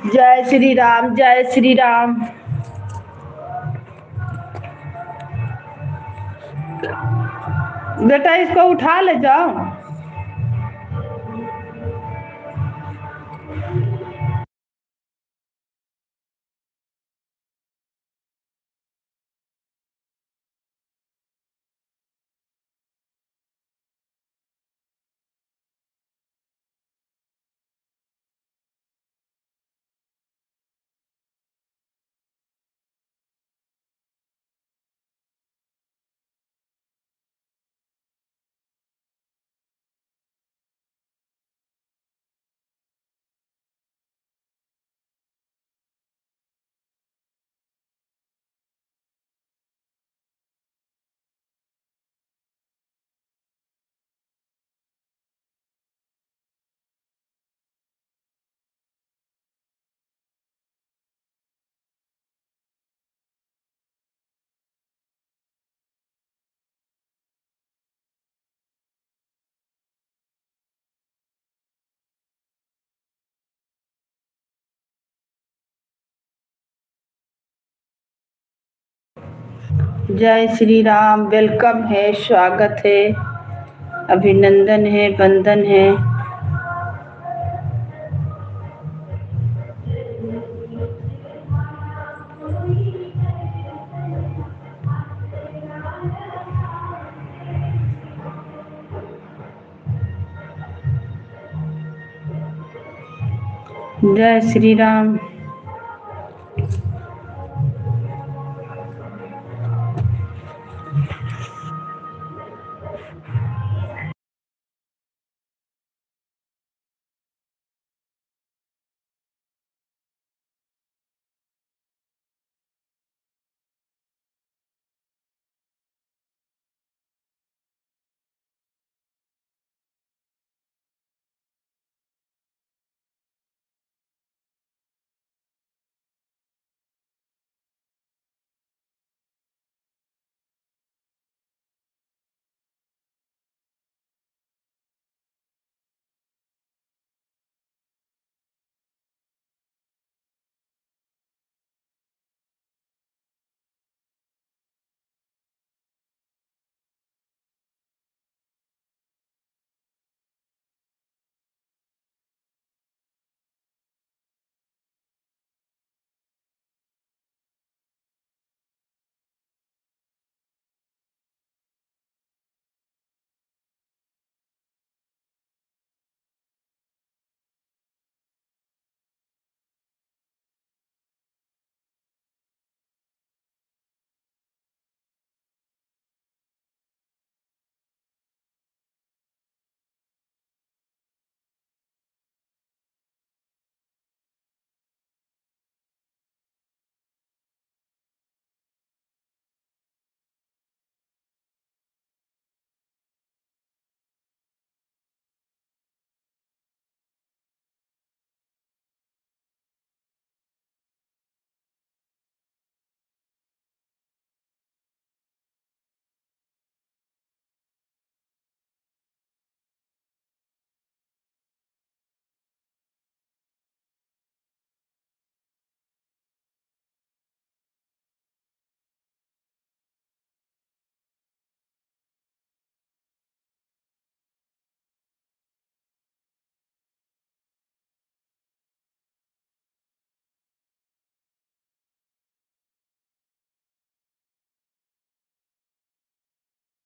जय श्री राम, जय श्री राम। बेटा इसको उठा ले जाओ। जय श्री राम। वेलकम है, स्वागत है, अभिनंदन है, वंदन है। जय श्री राम।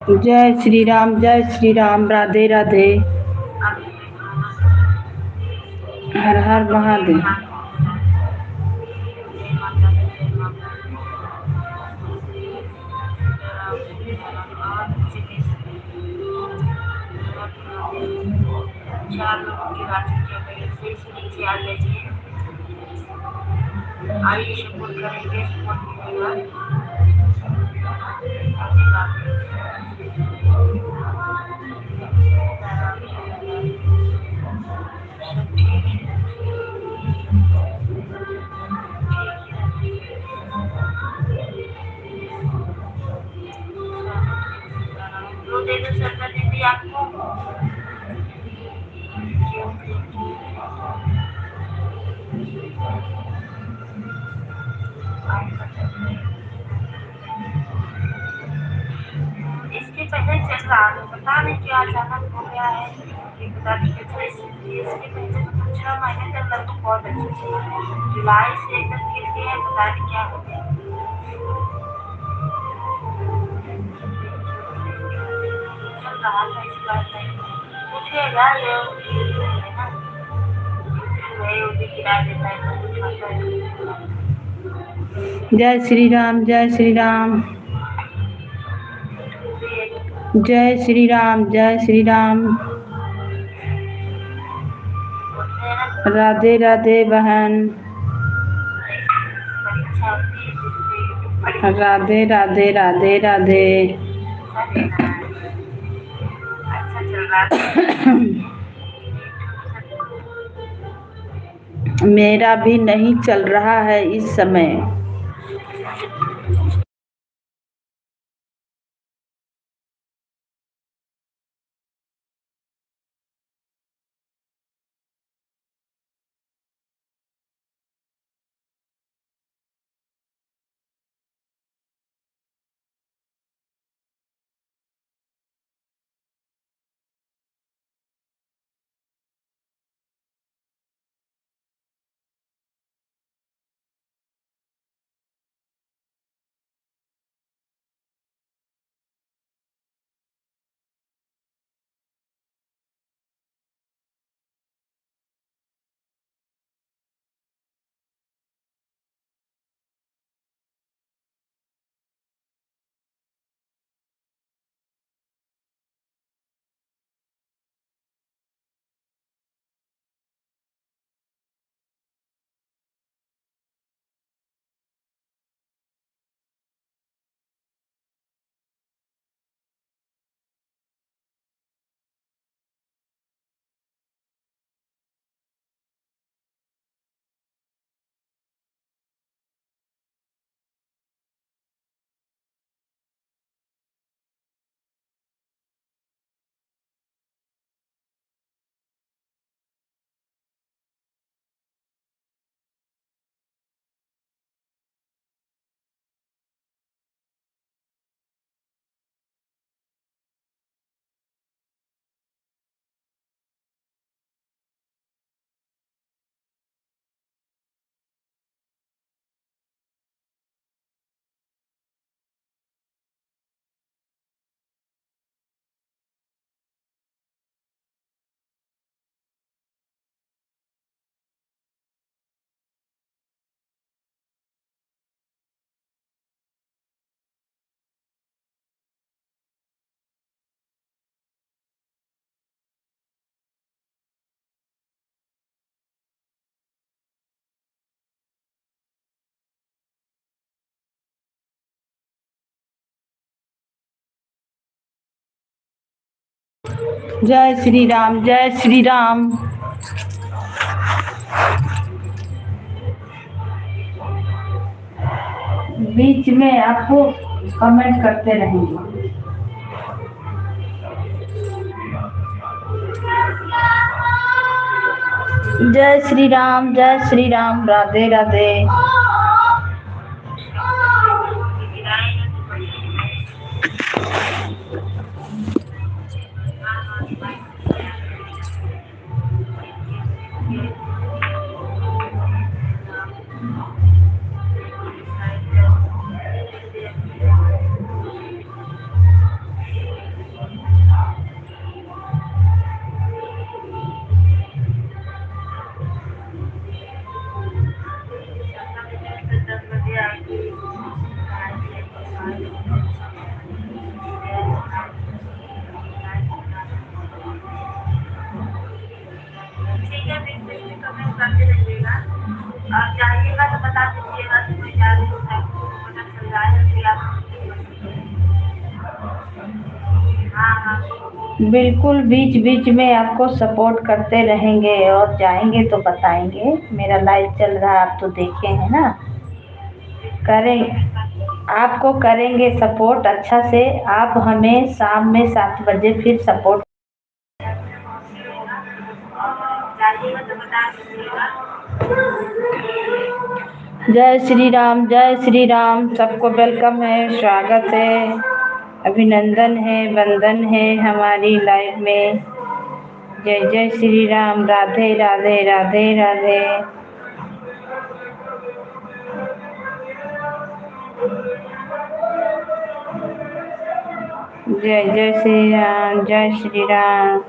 जय श्री राम, जय श्री राम। राधे राधे। हर हर महादेव। चार लोगों की राशि चल रही है, फिर से नीचे आ जाइए। आइए सपोर्ट करेंगे, सपोर्ट मिलेगा। तो दे दो सरकार दीदी आपको। पहले चल रहा था, पता नहीं क्या अचानक हो गया है। ये बता दीजिए तो इसके पहले तो 6 महीने तक लगभग बहुत अच्छा चला है। जुलाई से एकदम गिर गया है, पता नहीं क्या हो गया। चल रहा था, इस बार नहीं उठेगा ये है ना, वही उसे गिरा देता है तो उठाता है। जय श्री राम, जय श्री राम, जय श्री राम, जय श्री राम। राधे राधे बहन, परीक्षा होती है जिससे राधे राधे, राधे राधे। अच्छा चल रहा था। मेरा भी नहीं चल रहा है इस समय। जय श्री राम, जय श्री राम। बीच में आपको कमेंट करते रहेंगे। जय श्री राम, जय श्री राम, राधे राधे। आप जाइएगा तो बता दीजिएगा कि मैं जा रही हूँ, पता चल रहा है फिर आप। हाँ हाँ बिल्कुल बीच बीच में आपको सपोर्ट करते रहेंगे और जाएंगे तो बताएंगे। मेरा लाइव चल रहा है, आप तो देखे हैं ना। करें आपको करेंगे सपोर्ट अच्छा से। आप हमें शाम में 7 बजे फिर सपोर्ट। जाइएगा तो बता दीजिएगा। जय श्री राम, जय श्री राम। सबको वेलकम है, स्वागत है। अभिनंदन है, वंदन है हमारी लाइफ में। जय जय श्री राम। राधे राधे राधे राधे। जय जय श्री राम, जय श्री राम।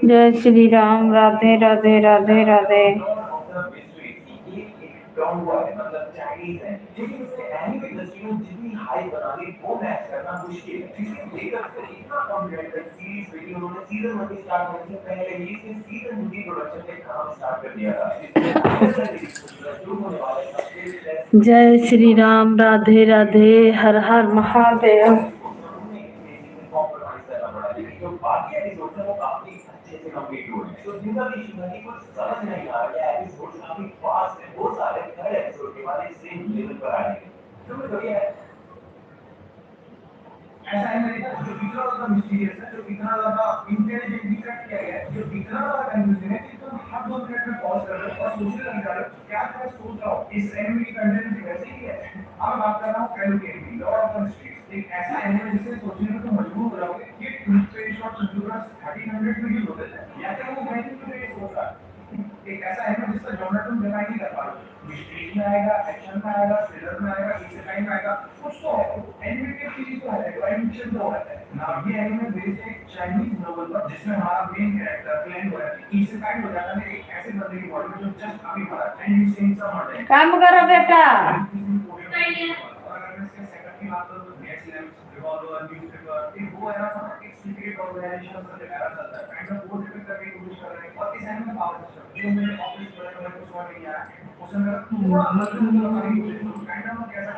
जय श्री राम। राधे राधे राधे राधे। जय श्री राम। राधे राधे। हर हर महादेव। ऐसा है मेरे साथ जो इतना ज़्यादा मिस्टीरियस है, जो इतना ज़्यादा इंटेलिजेंटली कट किया गया है, जो इतना ज़्यादा कंफ्यूजिंग है कि तुम हर 2 मिनट में पॉज़ कर रहे हो और सोचने लग जा रहे हो, क्या मैं सोच रहा हूँ, इस एनिमे की कंटेंट वैसे ही है। अब मैं बात कर रहा हूँ कैलू game, Lord of the mysteries. एक ऐसा एनिमे जिसे सोचने में तुम मजबूर हो जाओगे कि स्क्रीनशॉट कंप्यूटर 1300 में यूज़ होते थे। या फिर वो मैं भी सोच रहा एक ऐसा एनिमे जिसका जॉनर तुम डिफाइन नहीं कर पा रहे हो। मिस्ट्री में आएगा, एक्शन में आएगा, थ्रिलर में आएगा, इसेकाई में आएगा, कुछ तो है। एनिमेटेड सीरीज तो है, क्राइम फिक्शन तो है। नाउ ये एनिमे बेस्ड है एक चाइनीज नोवेल पर जिसमें हमारा मेन कैरेक्टर प्लेन हुआ है इसेकाई हो जाता है एक ऐसे बंदे की बॉडी में जो जस्ट अभी मरा and he seeing some murder. काम करो बेटा। अगर मैं इसके सेकंड की बात करूं तो नेक्स्ट लेवल रिवॉल्वर न्यूज़पेपर एक वो है ना एक सीक्रेट ऑर्गेनाइजेशन का दिखाया जाता है काइंड ऑफ वो डिपिक्ट करने की कोशिश कर रहे हैं और इस एनिमे में पावर सिस्टम जो मेरे ऑफिस में कुछ और नहीं आया उसमें मेरा थोड़ा अलग से मुझे बताने की कोशिश करूं काइंड ऑफ कैसा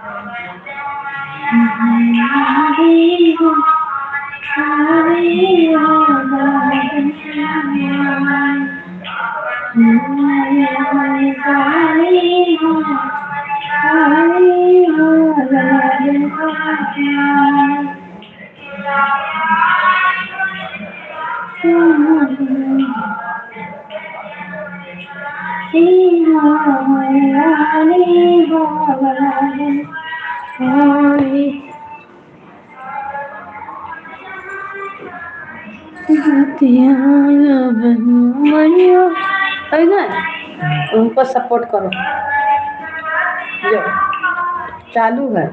उनको सपोर्ट करो जो चालू है।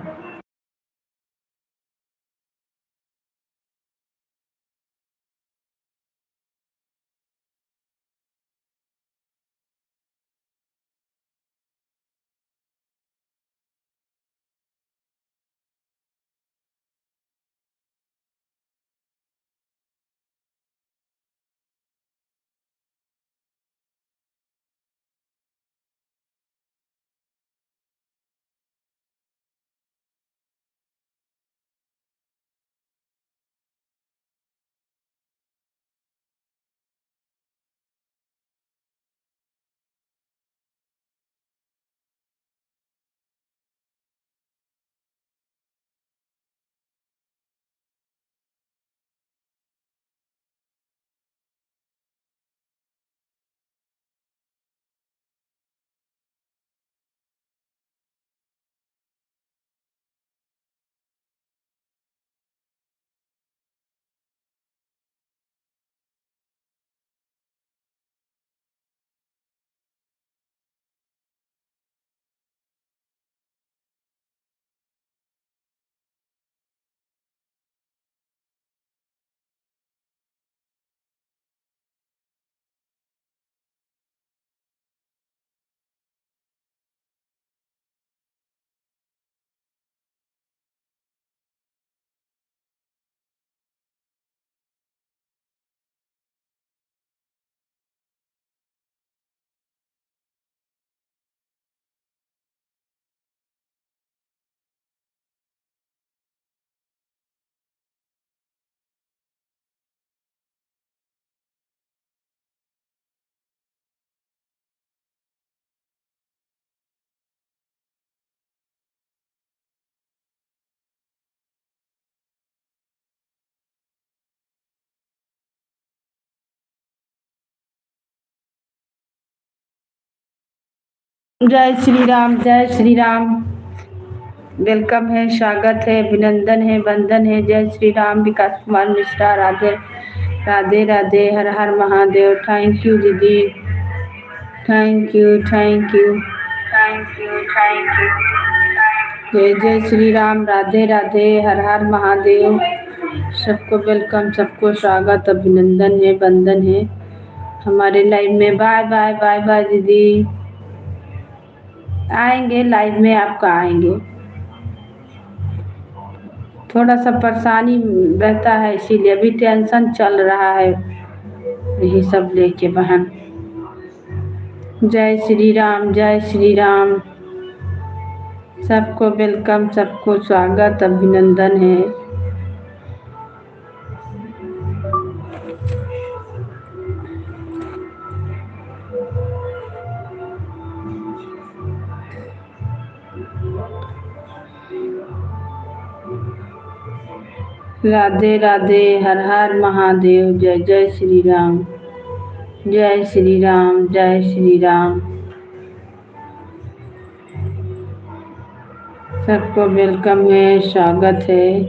जय श्री राम, जय श्री राम। वेलकम है, स्वागत है, अभिनंदन है, वंदन है। जय श्री राम। विकास कुमार मिश्रा, राधे राधे राधे, हर हर महादेव। थैंक यू दीदी, thank you, thank you, thank you, thank you. जय जय श्री राम, राधे राधे, हर हर महादेव। सबको वेलकम, सबको स्वागत, अभिनंदन है, वंदन है हमारे लाइव में। बाय बाय, बाय बाय दीदी। आएंगे लाइव में, आपका आएंगे। थोड़ा सा परेशानी रहता है, इसीलिए अभी टेंशन चल रहा है, यही सब लेके बहन। जय श्री राम, जय श्री राम। सबको वेलकम, सबको स्वागत, अभिनंदन है। राधे राधे, हर हर महादेव। जय जय श्री राम, जय श्री राम, जय श्री राम। सबको वेलकम है, स्वागत है,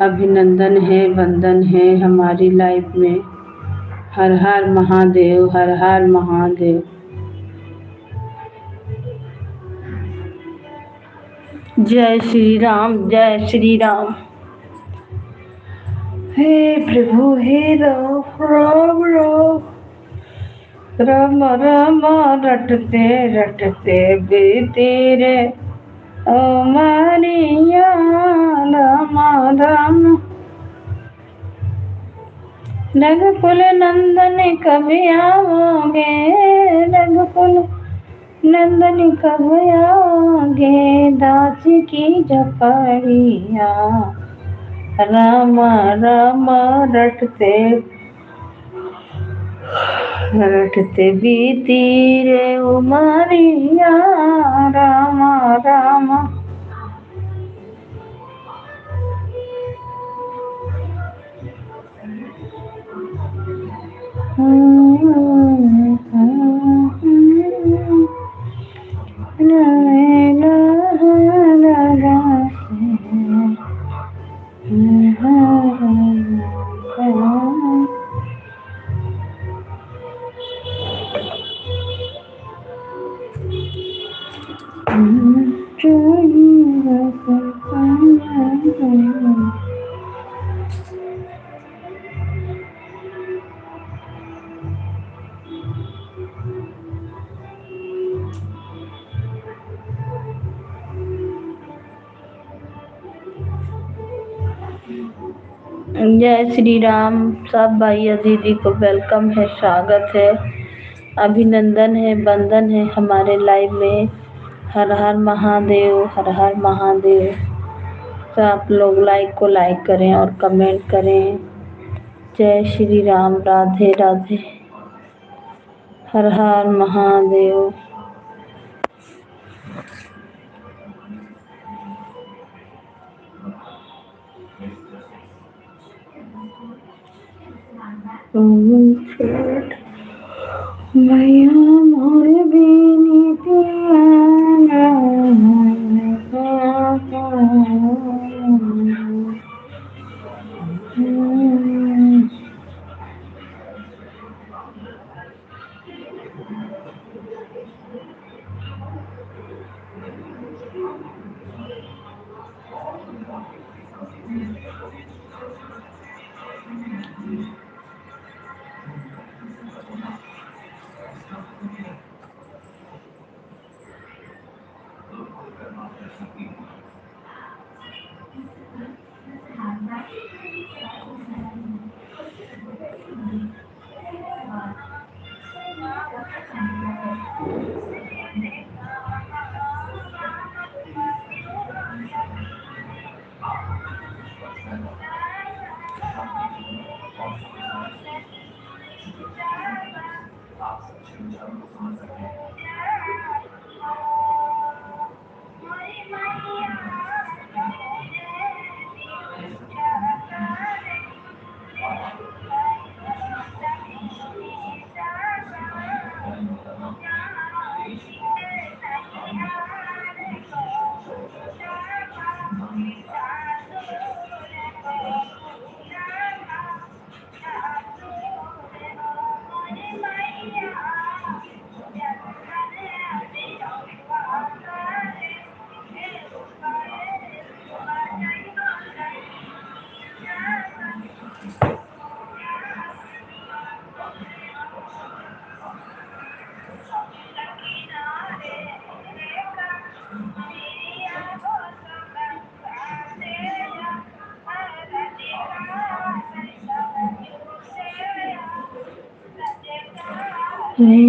अभिनंदन है, वंदन है हमारी लाइफ में। हर हर महादेव, हर हर महादेव। जय श्री राम, जय श्री राम। हे प्रभु, हे राम, राम राम, राम राम, रटते रटते बीते रे ओ मारिया, राम राम। रघुकुल नंदन कब आओगे, रघुकुल नंदन कब आओगे, दास की झपड़िया, राम राम, रटते रटते बीती रे उमरिया, राम राम। जय श्री राम। सब भाई दीदी को वेलकम है, स्वागत है, अभिनंदन है, वंदन है हमारे लाइव में। हर हर महादेव, हर हर महादेव। तो आप लोग लाइक को लाइक करें और कमेंट करें। जय श्री राम, राधे राधे, हर हर महादेव। मैया मोर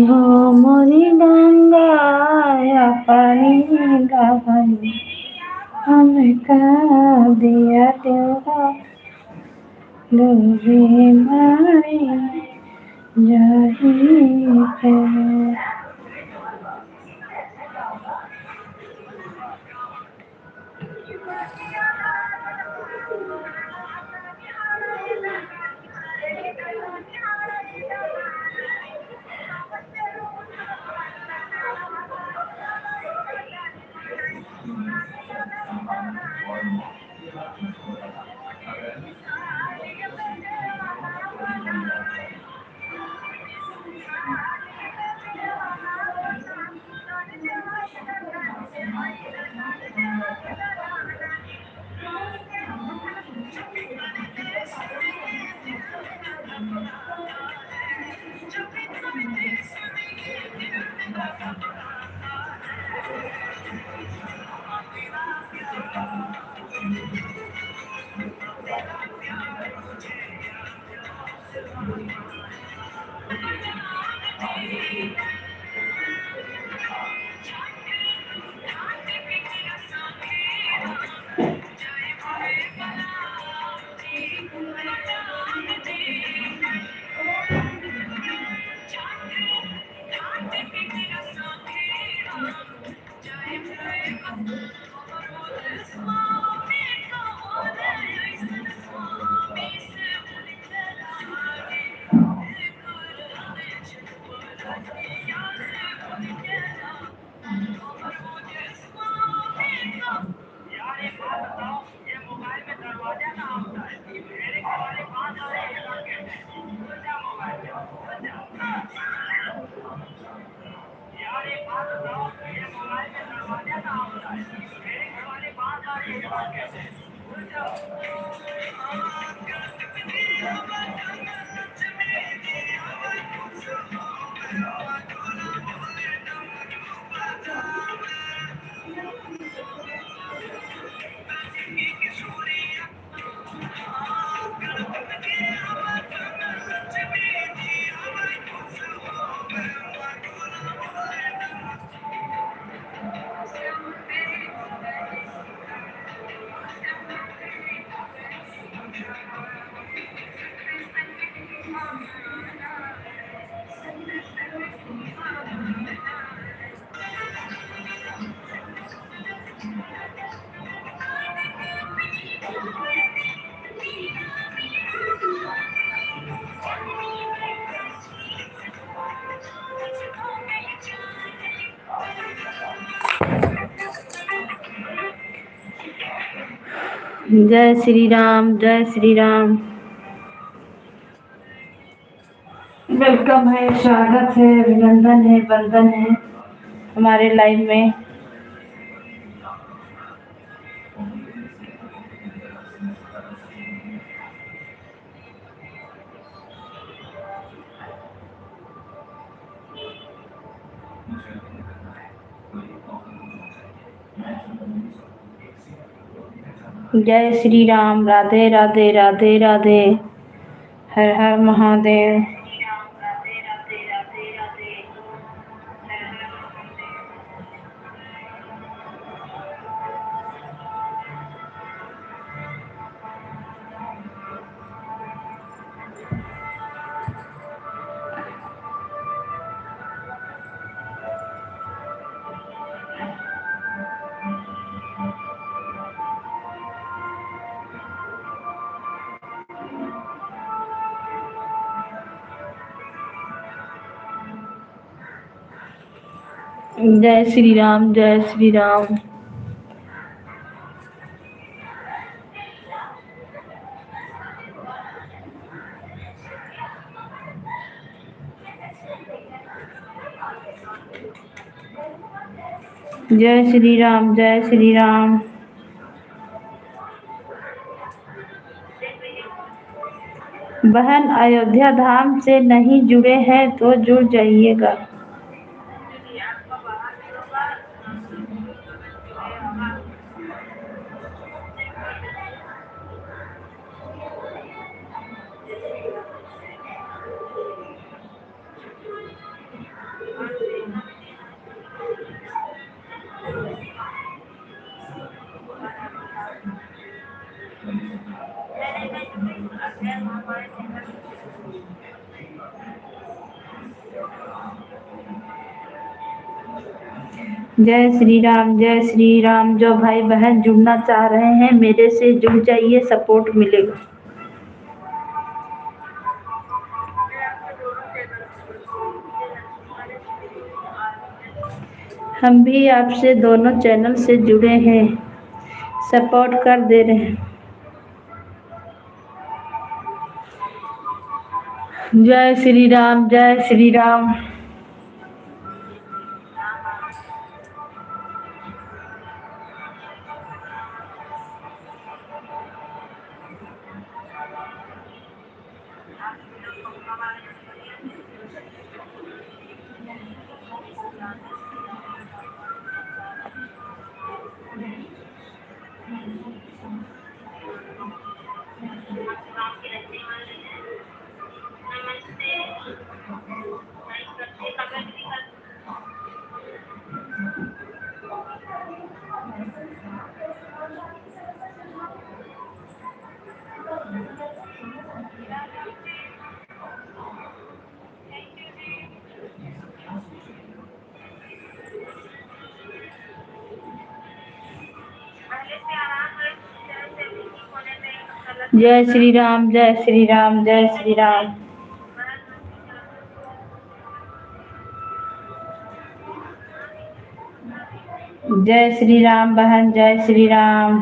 हो मोरी गंगा या पानी गावनी हमें का दिया देवा डूबी मारी जाही है। जय श्री राम, जय श्री राम। वेलकम है, स्वागत है, अभिनंदन है, वंदन है हमारे लाइव में। जय श्री राम, राधे राधे, राधे राधे, हर हर महादेव। जय श्री राम, जय श्री राम। जय श्री राम, जय श्री राम। बहन अयोध्या धाम से नहीं जुड़े हैं तो जुड़ जाइएगा। जय श्री राम, जय श्री राम। जो भाई बहन जुड़ना चाह रहे हैं मेरे से जुड़ जाइए, सपोर्ट मिलेगा। हम भी आपसे दोनों चैनल से जुड़े हैं, सपोर्ट कर दे रहे हैं। जय श्री राम, जय श्री राम। जय श्री राम, जय श्री राम, जय श्री राम। जय श्री राम बहन, जय श्री राम।